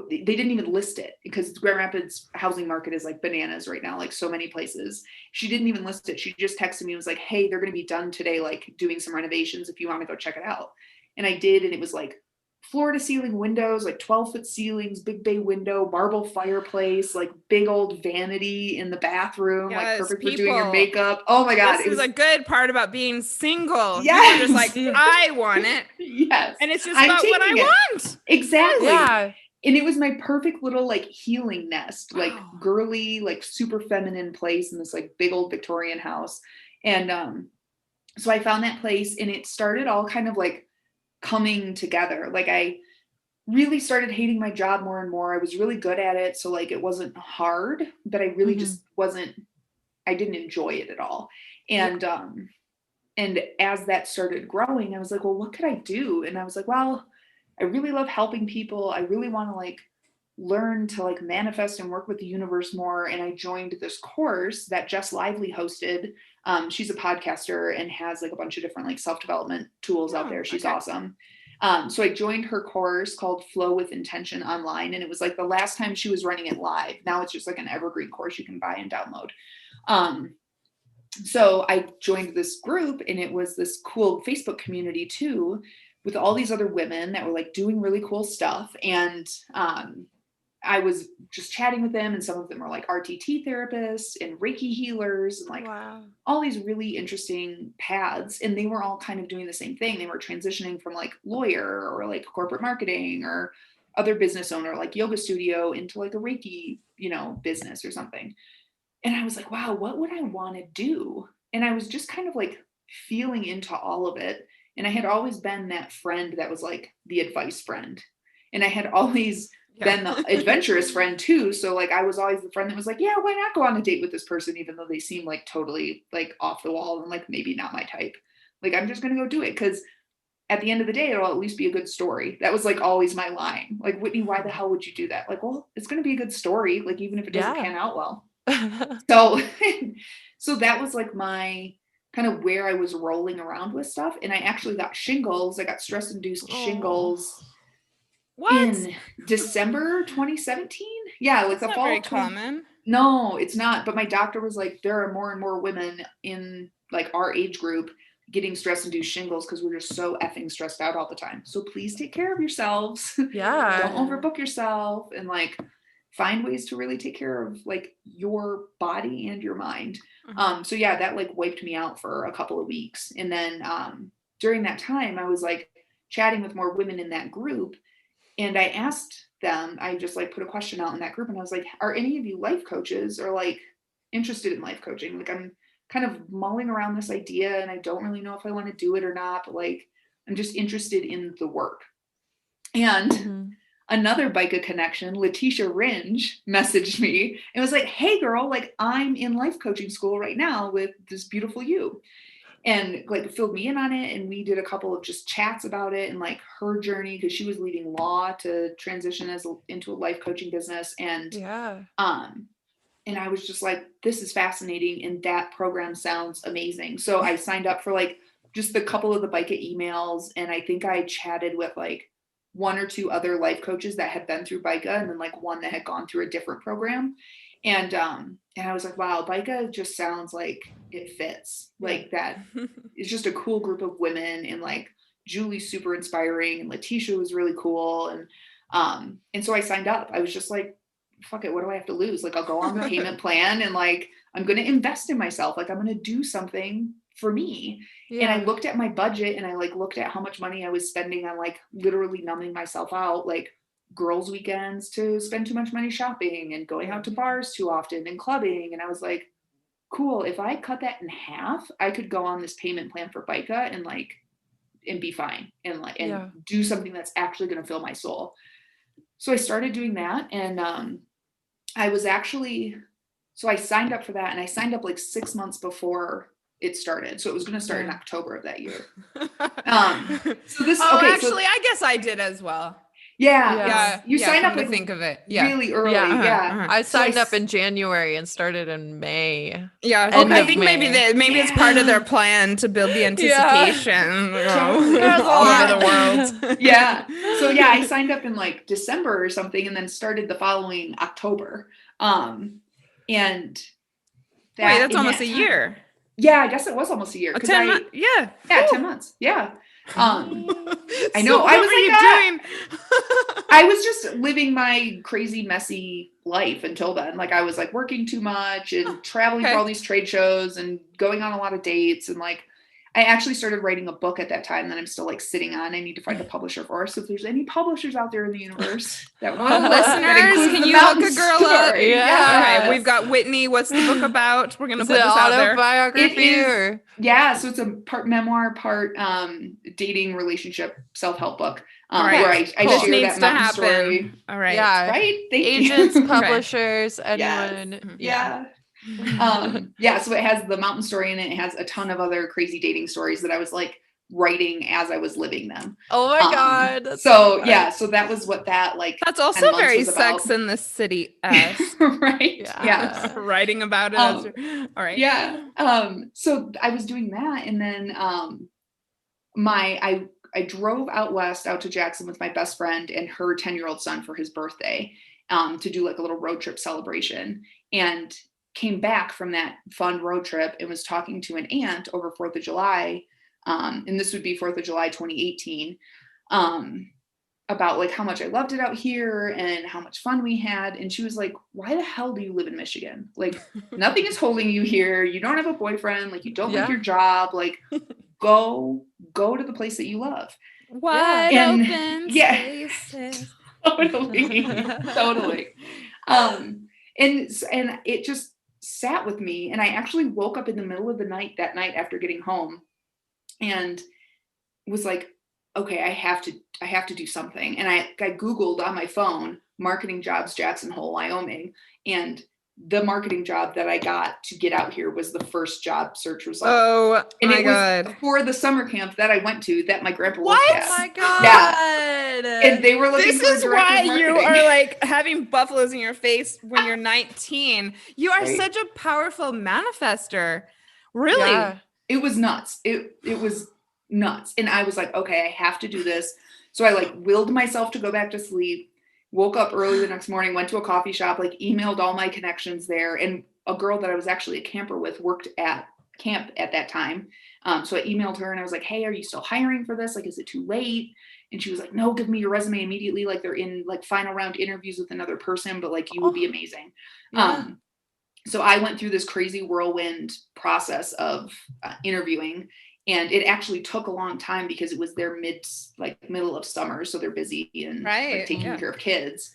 they didn't even list it, because the Grand Rapids housing market is like bananas right now, like so many places. She didn't even list it. She just texted me and was like, hey, they're going to be done today, like doing some renovations if you want to go check it out. And I did. And it was like floor to ceiling windows, like 12-foot ceilings, big bay window, marble fireplace, like big old vanity in the bathroom, like perfect for doing your makeup. Oh my God. This is a good part about being single. Yes. You're just like, I want it. Yes. And it's just about what I want. Exactly. Yeah. And it was my perfect little like healing nest, like girly, like super feminine place in this like big old Victorian house. And so I found that place, and it started all kind of like coming together. Like I really started hating my job more and more. I was really good at it, so like it wasn't hard, but I really just I didn't enjoy it at all. And and as that started growing, I was like, well, what could I do? And I was like, well, I really love helping people. I really want to like learn to like manifest and work with the universe more. And I joined this course that Jess Lively hosted. She's a podcaster and has like a bunch of different like self-development tools out there. She's awesome. So I joined her course called Flow with Intention online. And it was like the last time she was running it live. Now it's just like an evergreen course you can buy and download. So I joined this group, and it was this cool Facebook community too, with all these other women that were like doing really cool stuff. And I was just chatting with them, and some of them were like RTT therapists and Reiki healers and like all these really interesting paths. And they were all kind of doing the same thing. They were transitioning from like lawyer or like corporate marketing or other business owner, like yoga studio, into like a Reiki, business or something. And I was like, wow, what would I want to do? And I was just kind of like feeling into all of it. And I had always been that friend that was like the advice friend. And I had always been the adventurous friend too. So like, I was always the friend that was like, yeah, why not go on a date with this person? Even though they seem like totally like off the wall and like maybe not my type. Like, I'm just going to go do it. Cause at the end of the day, it'll at least be a good story. That was like always my line. Like, Whitney, why the hell would you do that? Like, well, it's going to be a good story. Like, even if it doesn't pan out well. So, so that was like my kind of where I was rolling around with stuff. And I actually got shingles. I got stress induced shingles What? in December 2017. Yeah, like That's the not fall very of 20 common. No, it's not. But my doctor was like, there are more and more women in like our age group getting stress induced shingles because we're just so effing stressed out all the time. So please take care of yourselves. Yeah. Don't overbook yourself and like find ways to really take care of like your body and your mind. So yeah, that like wiped me out for a couple of weeks. And then during that time, I was like chatting with more women in that group. And I asked them, I just like put a question out in that group and I was like, are any of you life coaches or like interested in life coaching? Like I'm kind of mulling around this idea and I don't really know if I want to do it or not, but like I'm just interested in the work. And another biker connection, Letitia Ringe, messaged me and was like, hey girl, like I'm in life coaching school right now with this beautiful you. And like filled me in on it. And we did a couple of just chats about it and like her journey, because she was leaving law to transition into a life coaching business. And and I was just like, this is fascinating. And that program sounds amazing. So I signed up for like just a couple of the BICA emails. And I think I chatted with like one or two other life coaches that had been through BICA and then like one that had gone through a different program. And I was like, wow, BICA just sounds like it fits. Like that it's just a cool group of women, and like Julie's super inspiring and Letitia was really cool. And so I signed up. I was just like, fuck it, what do I have to lose? Like I'll go on the payment plan and like I'm going to invest in myself. Like I'm going to do something for me. And I looked at my budget and I like looked at how much money I was spending on like literally numbing myself out, like girls' weekends to spend too much money shopping and going out to bars too often and clubbing. And I was like, cool, if I cut that in half, I could go on this payment plan for BICA and like and be fine and like and do something that's actually going to fill my soul. So I started doing that. And I was actually, so I signed up for that, and I signed up like 6 months before it started. So it was going to start in October of that year. So this, okay. Actually, I guess I did as well. Yeah. You signed up to like think of it. really early. I signed up in January and started in May. Yeah. I think maybe it's part of their plan to build the anticipation all over the world. So I signed up in like December or something and then started the following October. And that's almost a year. Yeah, I guess it was almost a year. 10 months. 10 months. Yeah. I know. So I was like, doing? I was just living my crazy, messy life until then. Like I was like working too much and traveling for all these trade shows and going on a lot of dates. And like, I actually started writing a book at that time that I'm still like sitting on. I need to find a publisher for. So if there's any publishers out there in the universe that want listeners, can you hook a girl up? All right. We've got Whitney. What's the book about? We're going to put this out there. Autobiography. So it's a part memoir, part dating, relationship, self-help book. Where I share that mountain story. All right. Yeah. Right? Thank Agents, you. publishers, anyone. So it has the mountain story in it. It has a ton of other crazy dating stories that I was like writing as I was living them. Oh my God. So that was what that like. That's also very Sex in the City-esque. Right. Yeah. Writing about it. All right. Yeah. So I was doing that, and then I drove out west, out to Jackson with my best friend and her 10-year-old son for his birthday, to do like a little road trip celebration, and came back from that fun road trip and was talking to an aunt over 4th of July. And this would be 4th of July, 2018, about like how much I loved it out here and how much fun we had. And she was like, why the hell do you live in Michigan? Like nothing is holding you here. You don't have a boyfriend. Like you don't like your job. Like go to the place that you love. Wide open spaces. Totally. And it just sat with me, and I actually woke up in the middle of the night that night after getting home and was like, okay, I have to do something. And I Googled on my phone marketing jobs, Jackson Hole, Wyoming, and the marketing job that I got to get out here was the first job search result. Oh and my it God. was for the summer camp that I went to that my grandpa What? worked Oh at. my God. Yeah. And they were looking This for a is director why of you marketing. are like having buffaloes in your face when you're 19. You are Right. such a powerful manifester. Really? Yeah. It was nuts. It was nuts. And I was like, okay, I have to do this. So I like willed myself to go back to sleep, woke up early the next morning, went to a coffee shop, like emailed all my connections there. And a girl that I was actually a camper with worked at camp at that time. So I emailed her and I was like, hey, are you still hiring for this? Like, is it too late? And she was like, no, give me your resume immediately. Like they're in like final round interviews with another person, but like you would be amazing. Yeah. So I went through this crazy whirlwind process of interviewing, and it actually took a long time because it was their middle of summer. So they're busy and like taking care of kids.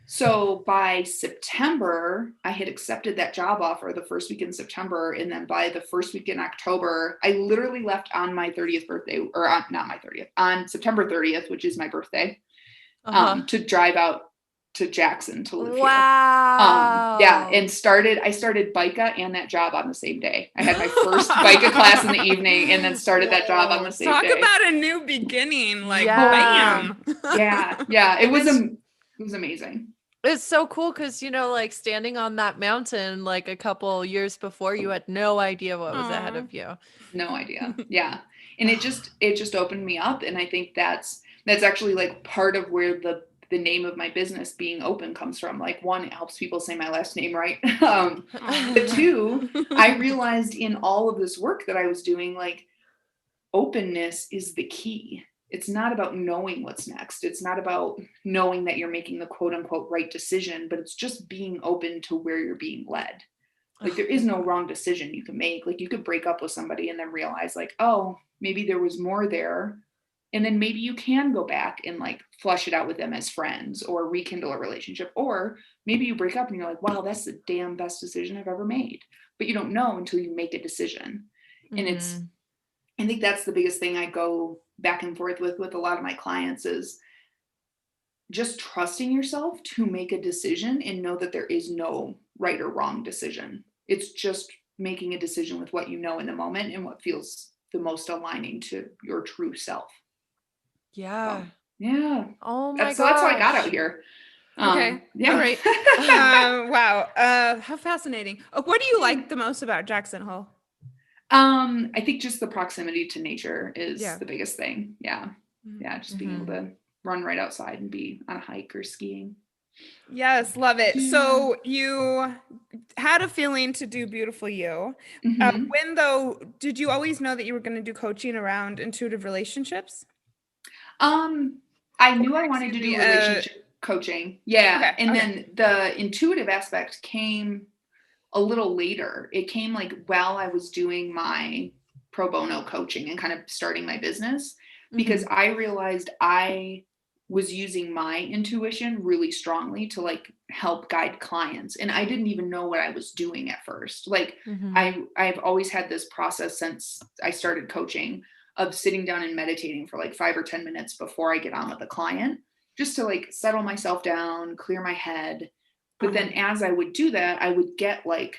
So by September, I had accepted that job offer the first week in September. And then by the first week in October, I literally left on my 30th birthday, or not my 30th, on September 30th, which is my birthday, to drive out to Jackson to live here. Yeah. And I started BICA and that job on the same day. I had my first BICA class in the evening and then started that job on the same day. Talk about a new beginning. Like, Yeah. bam. Yeah. It was amazing. It's so cool because, you know, like standing on that mountain, like a couple years before, you had no idea what was ahead of you. No idea. Yeah. And it just opened me up. And I think that's actually like part of where the name of my business, Being Open, comes from. Like, one, it helps people say my last name right. But two, I realized in all of this work that I was doing, like, openness is the key. It's not about knowing what's next. It's not about knowing that you're making the quote unquote right decision, but it's just being open to where you're being led. Like, there is no wrong decision you can make. Like, you could break up with somebody and then realize, like, oh, maybe there was more there. And then maybe you can go back and like flush it out with them as friends or rekindle a relationship. Or maybe you break up and you're like, wow, that's the damn best decision I've ever made. But you don't know until you make a decision. And I think that's the biggest thing I go back and forth with a lot of my clients is just trusting yourself to make a decision and know that there is no right or wrong decision. It's just making a decision with what you know in the moment and what feels the most aligning to your true self. Yeah. Yeah. Oh my gosh. So that's how I got out gosh. here. Okay. Yeah. All right. Wow. How fascinating. What do you like the most about Jackson Hole? I think just the proximity to nature is the biggest thing. Yeah. Yeah. Just being able to run right outside and be on a hike or skiing. Yes, love it. So you had a feeling to do Beautiful You. When though, did you always know that you were going to do coaching around intuitive relationships? I knew I wanted to do relationship coaching. Yeah. Okay, And then the intuitive aspect came a little later. It came like while I was doing my pro bono coaching and kind of starting my business, because I realized I was using my intuition really strongly to like help guide clients. And I didn't even know what I was doing at first. Like I've always had this process since I started coaching of sitting down and meditating for like 5 or 10 minutes before I get on with a client, just to like settle myself down, clear my head. But then as I would do that, I would get like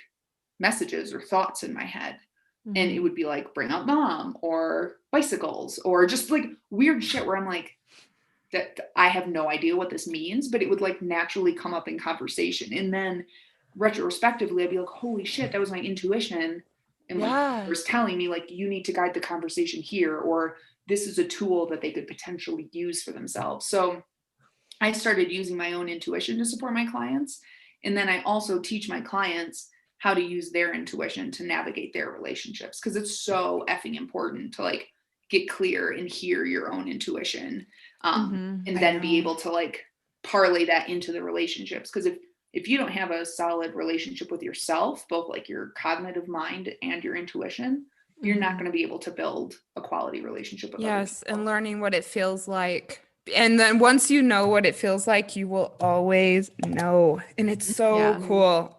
messages or thoughts in my head. And it would be like, bring up mom or bicycles or just like weird shit where I'm like, that I have no idea what this means, but it would like naturally come up in conversation. And then retrospectively, I'd be like, holy shit, that was my intuition. And like, was telling me like, you need to guide the conversation here, or this is a tool that they could potentially use for themselves. So I started using my own intuition to support my clients. And then I also teach my clients how to use their intuition to navigate their relationships. Cause it's so effing important to like get clear and hear your own intuition. And then be able to like parlay that into the relationships. Cause if you don't have a solid relationship with yourself, both like your cognitive mind and your intuition, you're not going to be able to build a quality relationship with other people. And learning what it feels like. And then once you know what it feels like, you will always know. And it's so cool.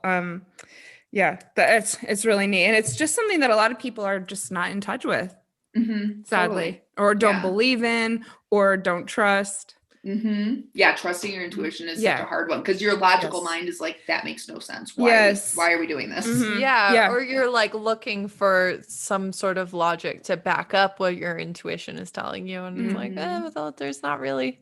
It's really neat. And it's just something that a lot of people are just not in touch with, sadly, or don't believe in, or don't trust. Yeah, trusting your intuition is such a hard one because your logical mind is like, that makes no sense. Why are we doing this? Yeah, or you're like looking for some sort of logic to back up what your intuition is telling you, and it's like, well, there's not really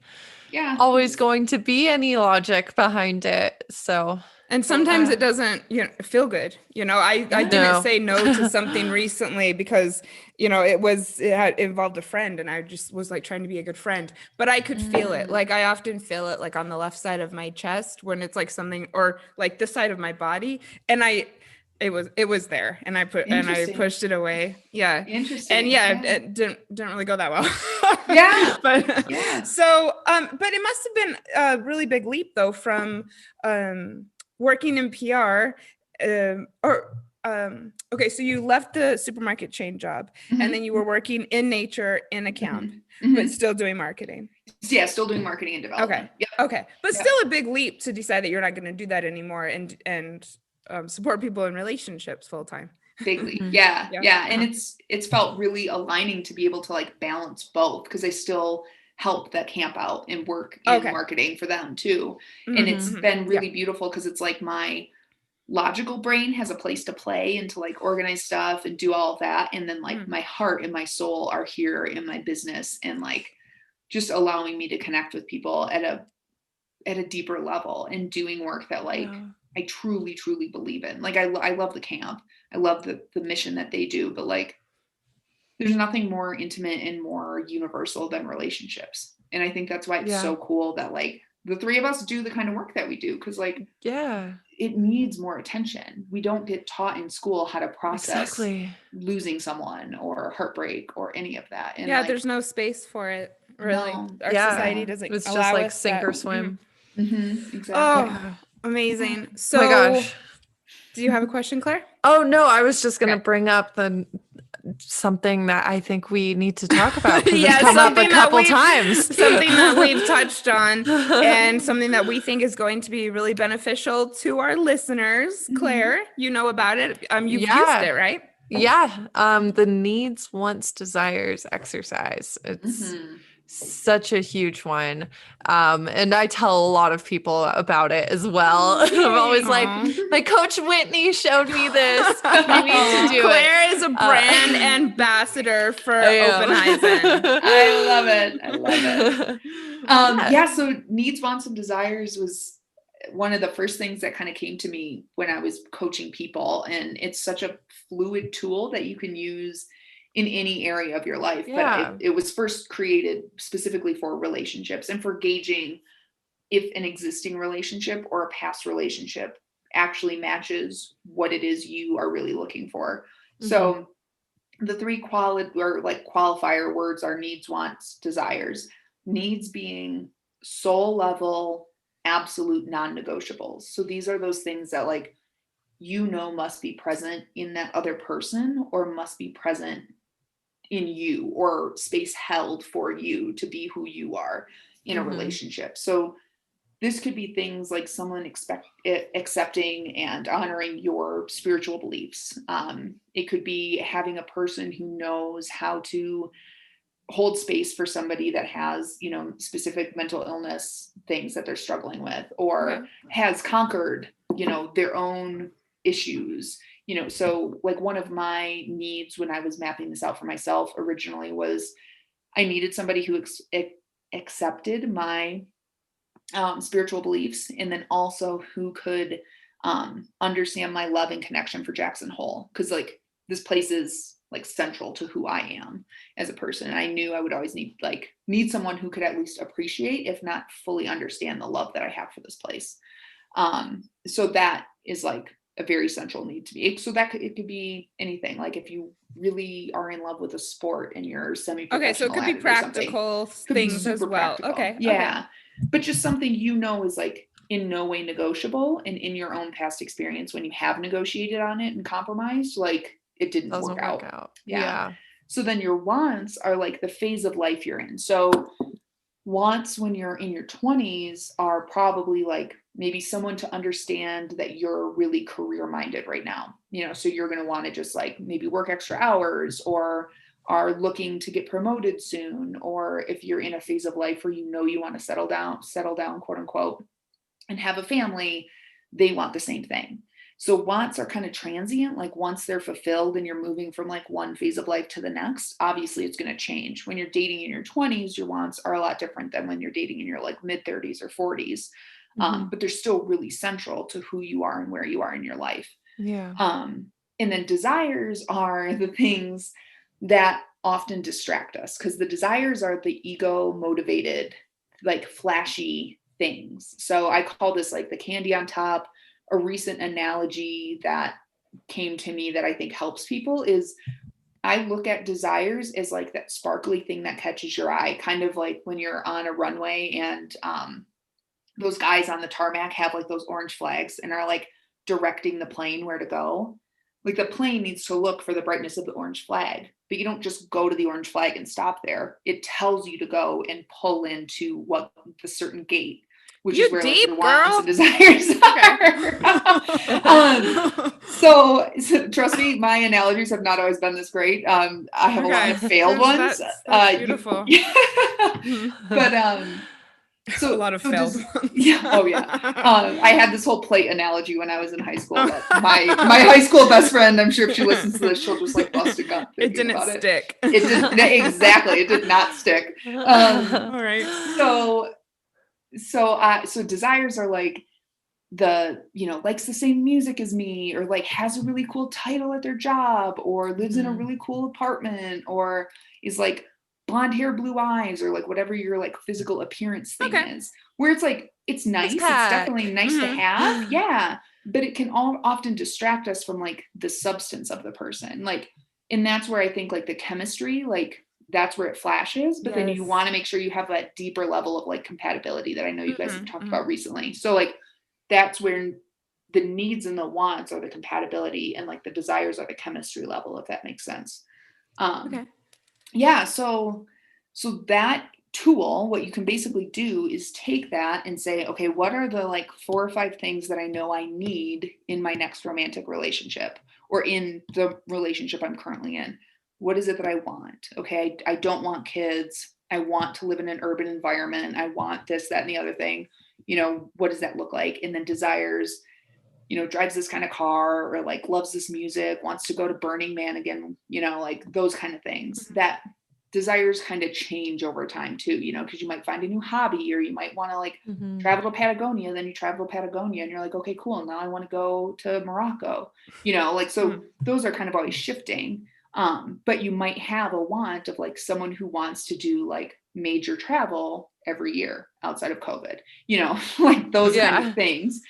always going to be any logic behind it. So, and sometimes it doesn't, feel good. I didn't say no to something recently because, it involved a friend, and I just was like trying to be a good friend, but I could feel it. Like I often feel it like on the left side of my chest when it's like something, or like this side of my body. And it was there, and I pushed it away. Yeah. Interesting. And it didn't really go that well. But so, but it must have been a really big leap though from, working in PR, okay, so you left the supermarket chain job, and then you were working in nature in account, but still doing marketing. Yeah, still doing marketing and development. Okay. Yep. Okay, but still a big leap to decide that you're not going to do that anymore and support people in relationships full time. Bigly. Yeah. And it's felt really aligning to be able to like balance both, because I still help that camp out and work in marketing for them too. And it's been really beautiful because it's like my logical brain has a place to play and to like organize stuff and do all of that. And then like my heart and my soul are here in my business, and like just allowing me to connect with people at a deeper level and doing work that like I truly, truly believe in. Like I love the camp. I love the mission that they do, but like there's nothing more intimate and more universal than relationships. And I think that's why it's so cool that like the three of us do the kind of work that we do, because like it needs more attention. We don't get taught in school how to process losing someone or heartbreak or any of that. And like, there's no space for it, really. No. Our society doesn't it's allow just like us sink that. or swim. Exactly. Oh, amazing. So my gosh. Do you have a question, Claire? Oh no, I was just gonna bring up something that I think we need to talk about, because it's come up a couple times. Something that we've touched on, and something that we think is going to be really beneficial to our listeners. Claire, you know about it. You've used it, right? Yeah. The needs, wants, desires exercise. It's such a huge one. And I tell a lot of people about it as well. I'm always like, my coach Whitney showed me this. You need to do Claire is a brand ambassador for Oppenhuizen. I love it. So needs, wants, and desires was one of the first things that kind of came to me when I was coaching people. And it's such a fluid tool that you can use in any area of your life. But it was first created specifically for relationships and for gauging if an existing relationship or a past relationship actually matches what it is you are really looking for. So the three qualifier words are needs, wants, desires. Needs being soul level, absolute non-negotiables. So these are those things that like, must be present in that other person, or must be present in you, or space held for you to be who you are in a relationship. So this could be things like someone accepting and honoring your spiritual beliefs. It could be having a person who knows how to hold space for somebody that has, specific mental illness things that they're struggling with, or has conquered, their own issues. So like one of my needs when I was mapping this out for myself originally was I needed somebody who accepted my spiritual beliefs, and then also who could understand my love and connection for Jackson Hole, because like this place is like central to who I am as a person. And I knew I would always need someone who could at least appreciate, if not fully understand, the love that I have for this place. So that is like a very central need to me. So it could be anything. Like if you really are in love with a sport and you're semi-professional. Okay, so it could be practical things as well. Practical. Okay. Yeah. But just something is like in no way negotiable. And in your own past experience, when you have negotiated on it and compromised, like it didn't work out. Yeah. So then your wants are like the phase of life you're in. So wants when you're in your 20s are probably like maybe someone to understand that you're really career minded right now, so you're going to want to just like maybe work extra hours or are looking to get promoted soon, or if you're in a phase of life where you know you want to settle down, quote unquote, and have a family, they want the same thing. So wants are kind of transient. Like once they're fulfilled and you're moving from like one phase of life to the next, obviously it's going to change. When you're dating in your 20s, your wants are a lot different than when you're dating in your like mid 30s or 40s. But they're still really central to who you are and where you are in your life. Yeah. And then desires are the things that often distract us, because the desires are the ego motivated, like flashy things. So I call this like the candy on top. A recent analogy that came to me that I think helps people is I look at desires as like that sparkly thing that catches your eye, kind of like when you're on a runway and those guys on the tarmac have like those orange flags and are like directing the plane where to go. Like the plane needs to look for the brightness of the orange flag, but you don't just go to the orange flag and stop there. It tells you to go and pull into what the certain gate, which is where like, your wants and desires are. So trust me, my analogies have not always been this great. I have a lot of failed ones. That's beautiful. But so a lot of failed ones. Yeah. Oh yeah. I had this whole plate analogy when I was in high school. That my high school best friend, I'm sure if she listens to this, she'll just like bust a gut. It didn't stick. It didn't exactly. It did not stick. All right. So desires are like the, likes the same music as me, or like has a really cool title at their job, or lives in a really cool apartment, or is like blonde hair, blue eyes, or like whatever your like physical appearance thing is, where it's like, it's nice. It's definitely nice to have. Yeah. But it can often distract us from like the substance of the person. Like, and that's where I think like the chemistry, like that's where it flashes, but then you want to make sure you have that deeper level of like compatibility that I know you guys have talked about recently. So like, that's where the needs and the wants are the compatibility, and like the desires are the chemistry level, if that makes sense. Yeah. So that tool, what you can basically do is take that and say, okay, what are the like 4 or 5 things that I know I need in my next romantic relationship, or in the relationship I'm currently in? What is it that I want? Okay. I don't want kids. I want to live in an urban environment. I want this, that, and the other thing. What does that look like? And then desires, drives this kind of car, or like loves this music, wants to go to Burning Man again, like those kind of things. That desires kind of change over time too, because you might find a new hobby, or you might want to like travel to Patagonia, then you travel to Patagonia and you're like, okay, cool. Now I want to go to Morocco, so those are kind of always shifting. But you might have a want of like someone who wants to do like major travel every year outside of COVID, like those kind of things.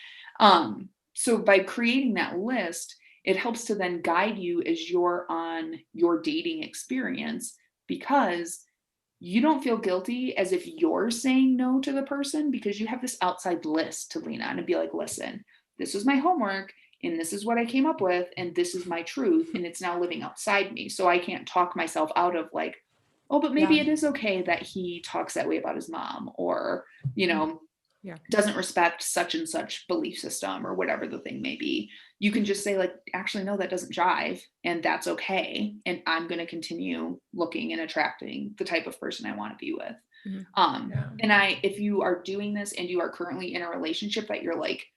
So by creating that list, it helps to then guide you as you're on your dating experience, because you don't feel guilty as if you're saying no to the person, because you have this outside list to lean on and be like, listen, this was my homework, and this is what I came up with, and this is my truth, and it's now living outside me. So I can't talk myself out of like, oh, but maybe it is okay that he talks that way about his mom, or, doesn't respect such and such belief system, or whatever the thing may be. You can just say like, actually, no, that doesn't jive, and that's okay. And I'm going to continue looking and attracting the type of person I want to be with. And if you are doing this and you are currently in a relationship that you're like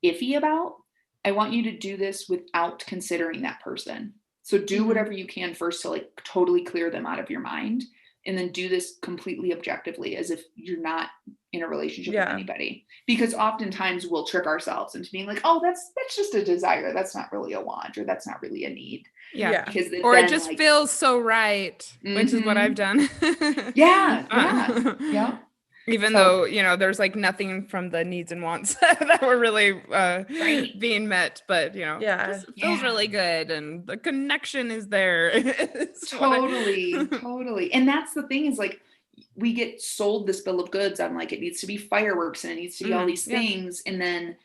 iffy about, I want you to do this without considering that person. So do whatever you can first to like totally clear them out of your mind, and then do this completely objectively, as if you're not in a relationship with anybody. Because oftentimes we'll trick ourselves into being like, oh, that's just a desire. That's not really a want, or that's not really a need. Because or it just like, feels so right, which is what I've done. Even though, there's like nothing from the needs and wants that were really being met, but it feels really good, and the connection is there. Totally. And that's the thing, is like, we get sold this bill of goods on like, it needs to be fireworks and it needs to be all these things. And then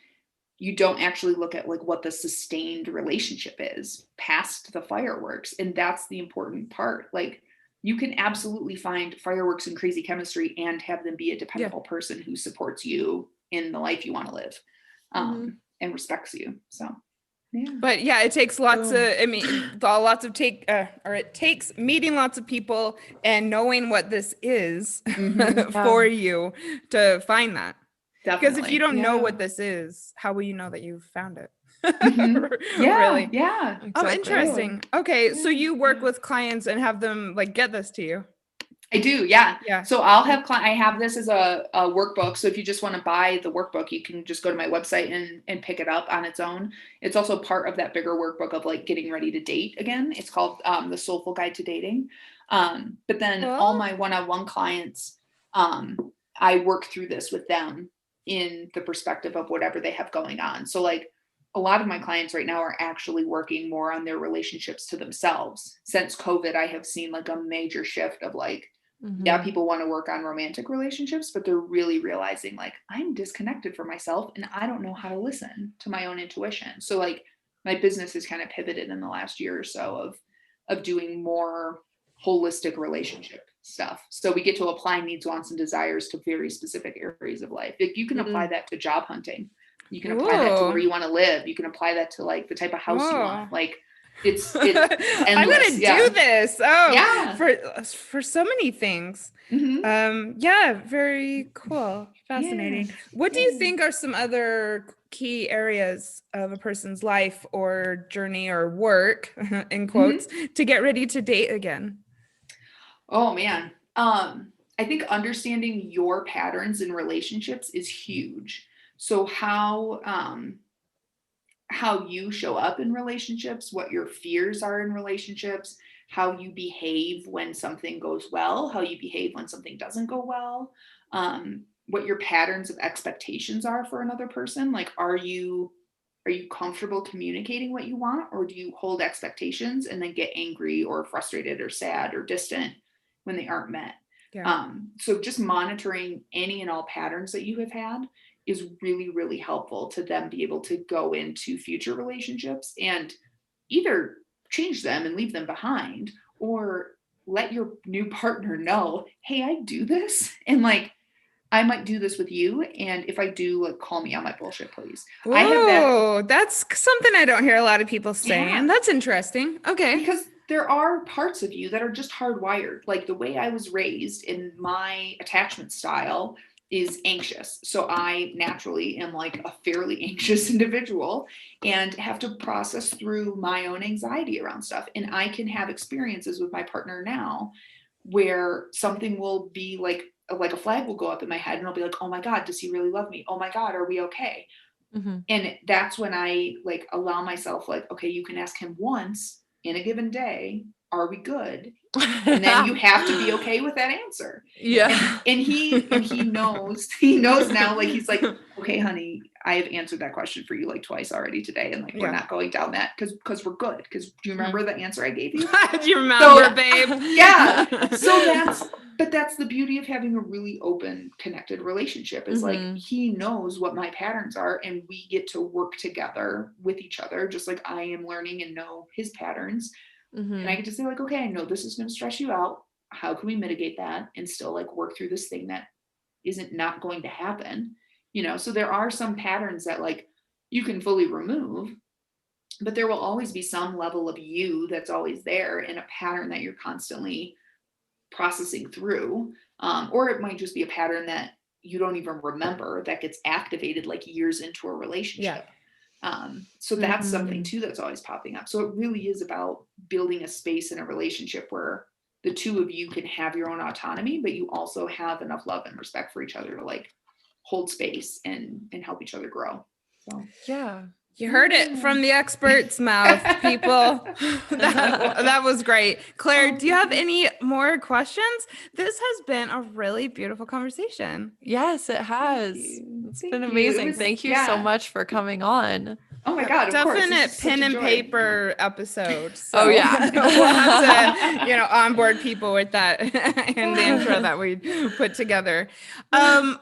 you don't actually look at like what the sustained relationship is past the fireworks. And that's the important part. Like, you can absolutely find fireworks and crazy chemistry and have them be a dependable person who supports you in the life you want to live, and respects you. So But yeah, it takes lots of, I mean, it takes meeting lots of people and knowing what this is for you to find that. Definitely. Because if you don't know what this is, how will you know that you've found it? Yeah. Really? Yeah. Oh, Exactly. interesting. Okay. So you work with clients and have them like get this to you. I do, yeah. Yeah. So I'll have I have this as a workbook. So if you just want to buy the workbook, you can just go to my website and pick it up on its own. It's also part of that bigger workbook of like getting ready to date again. It's called The Soulful Guide to Dating. But then all my one-on-one clients, I work through this with them in the perspective of whatever they have going on. So like a lot of my clients right now are actually working more on their relationships to themselves. Since COVID, I have seen like a major shift of like, yeah, people want to work on romantic relationships, but they're really realizing like I'm disconnected from myself and I don't know how to listen to my own intuition. So like my business has kind of pivoted in the last year or so of doing more holistic relationship stuff. So we get to apply needs, wants, and desires to very specific areas of life. Like you can apply that to job hunting. You can apply that to where you want to live. You can apply that to like the type of house you want. Like it's endless. I'm gonna do this. Oh, yeah. For so many things. Yeah, very cool, fascinating. What do you think are some other key areas of a person's life or journey or work, in quotes, to get ready to date again? Oh man, I think understanding your patterns in relationships is huge. So how you show up in relationships, what your fears are in relationships, how you behave when something goes well, how you behave when something doesn't go well, what your patterns of expectations are for another person. Like, are you comfortable communicating what you want, or do you hold expectations and then get angry or frustrated or sad or distant when they aren't met? So just monitoring any and all patterns that you have had is really, really helpful to them be able to go into future relationships and either change them and leave them behind, or let your new partner know, hey, I do this. And like, I might do this with you. And if I do, like, call me on my bullshit, please. I have that. That's something I don't hear a lot of people saying. Yeah. That's interesting. Okay. Because there are parts of you that are just hardwired. Like the way I was raised in my attachment style is anxious. So I naturally am like a fairly anxious individual and have to process through my own anxiety around stuff. And I can have experiences with my partner now where something will be like a flag will go up in my head and I'll be like, oh my God, does he really love me? Oh my God, are we okay? And that's when I like allow myself like, okay, you can ask him once in a given day, are we good? And then you have to be okay with that answer. Yeah. And he knows now, like, he's like, okay, honey, I have answered that question for you like twice already today. And like, we're not going down that because we're good. Because do you remember the answer I gave you? Do you remember, babe? Yeah. So that's the beauty of having a really open, connected relationship is like, he knows what my patterns are and we get to work together with each other, just like I am learning and know his patterns. And I get to say like, okay, I know this is going to stress you out. How can we mitigate that and still like work through this thing that isn't not going to happen? You know, so there are some patterns that like you can fully remove, but there will always be some level of you that's always there in a pattern that you're constantly processing through. Or it might just be a pattern that you don't even remember that gets activated like years into a relationship. So that's something too that's always popping up. So it really is about building a space in a relationship where the two of you can have your own autonomy, but you also have enough love and respect for each other to like hold space and help each other grow. So yeah. You heard it from the expert's mouth, people. that was great. Claire, do you have any more questions? This has been a really beautiful conversation. Yes, it has. It's been amazing. Thank you so much for coming on. Oh my God, of definite course. pen and paper episode. So oh yeah. We'll have to, onboard people with that in the intro that we put together.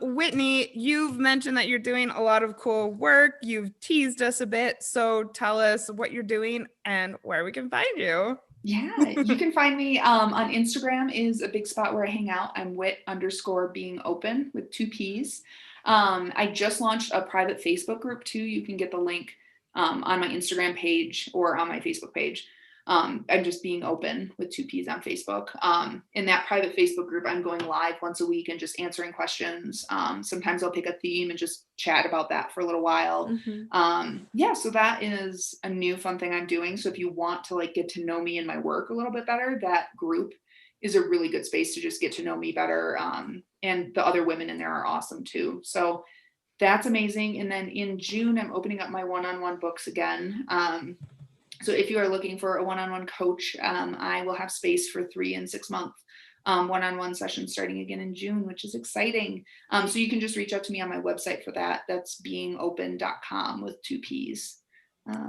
Whitney, you've mentioned that you're doing a lot of cool work. You've teased us a bit. So tell us what you're doing and where we can find you. Yeah, you can find me on Instagram is a big spot where I hang out. I'm Whit_being_open with 2 P's. I just launched a private Facebook group too. You can get the link on my Instagram page or on my Facebook page. I'm just being open with 2Ps on Facebook. In that private Facebook group, I'm going live once a week and just answering questions. Sometimes I'll pick a theme and just chat about that for a little while. So that is a new fun thing I'm doing. So if you want to like get to know me and my work a little bit better, that group is a really good space to just get to know me better. And the other women in there are awesome too. So that's amazing. And then in June, I'm opening up my one-on-one books again. So if you are looking for a one-on-one coach, I will have space for 3 and 6 month one-on-one sessions starting again in June, which is exciting. So you can just reach out to me on my website for that. That's beingopen.com with 2 Ps.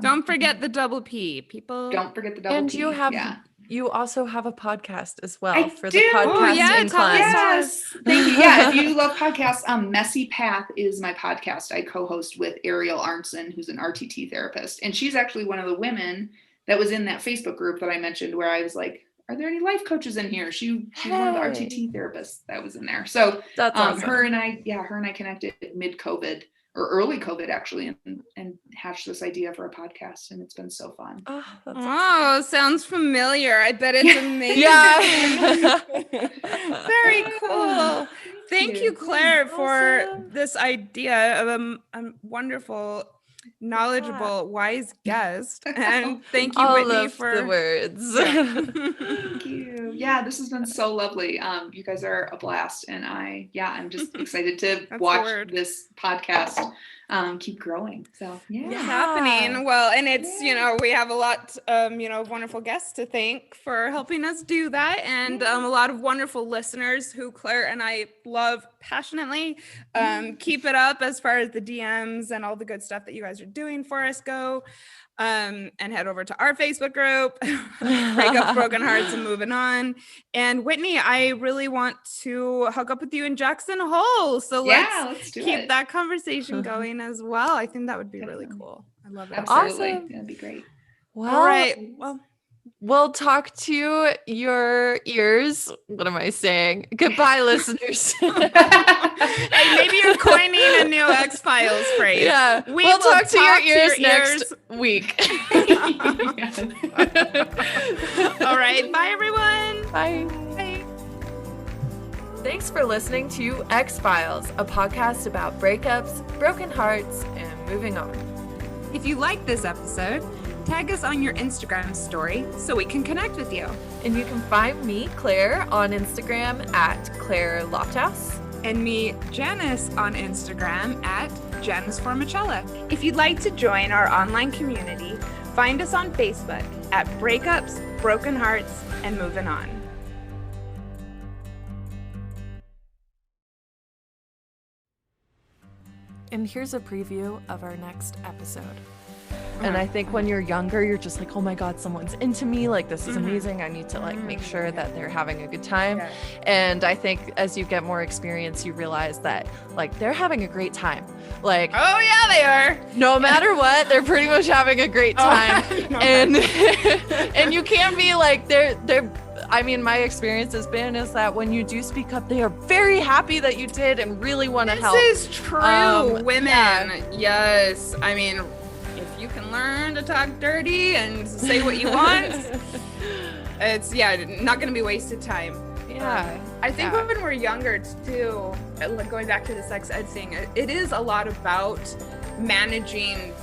Don't forget the double P, people. Don't forget the double And P. you also have a podcast as well The podcast incline. Yes. Thank you. Yeah. If you love podcasts, Messy Path is my podcast. I co-host with Ariel Arntzen, who's an RTT therapist. And she's actually one of the women that was in that Facebook group that I mentioned where I was like, are there any life coaches in here? She's one of the RTT therapists that was in there. So that's awesome. Her and I connected mid-COVID or early COVID actually, and hatched this idea for a podcast, and it's been so fun. Oh, sounds familiar. I bet it's amazing. Yeah. Very cool. Thank you, Claire, for this idea of a wonderful, knowledgeable, wise guest. And thank you, Whitney, for the words. Thank you. Yeah, this has been so lovely. You guys are a blast, and I'm just excited to watch this podcast keep growing. So it's happening. Well, and it's we have a lot of wonderful guests to thank for helping us do that, and a lot of wonderful listeners who Claire and I love passionately. Keep it up as far as the DMs and all the good stuff that you guys are doing for us go. And head over to our Facebook group, Breakups, Broken Hearts, and Moving On. And Whitney, I really want to hook up with you in Jackson Hole. So let's keep that conversation going as well. I think that would be really cool. I love it. Absolutely. Awesome. That'd be great. Well, all right. Well, we'll talk to your ears. What am I saying? Goodbye, listeners. Hey, maybe you're coining a new X-Files phrase. Yeah. We'll talk to your ears next week. All right. Bye, everyone. Bye. Bye. Thanks for listening to X-Files, a podcast about breakups, broken hearts, and moving on. If you like this episode, tag us on your Instagram story so we can connect with you. And you can find me, Claire, on Instagram at Claire Lofthouse. And me, Janice, on Instagram at Janice Formicella. If you'd like to join our online community, find us on Facebook at Breakups, Broken Hearts, and Moving On. And here's a preview of our next episode. And I think when you're younger, you're just like, oh my God, someone's into me. Like, this is amazing. I need to make sure that they're having a good time. Yeah. And I think as you get more experience, you realize that they're having a great time. Like, oh yeah, they are. No matter what, they're pretty much having a great time. And and you can't be like, I mean, my experience has been is that when you do speak up, they are very happy that you did and really want to help. This is true. Women. Yes. I mean, if you can learn to talk dirty and say what you want, it's not going to be wasted time. Yeah. I think when we're younger too, going back to the sex ed thing, it is a lot about managing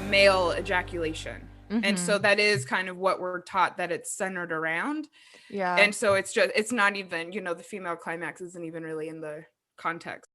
male ejaculation. And so that is kind of what we're taught that it's centered around. Yeah. And so it's not even, the female climax isn't even really in the context.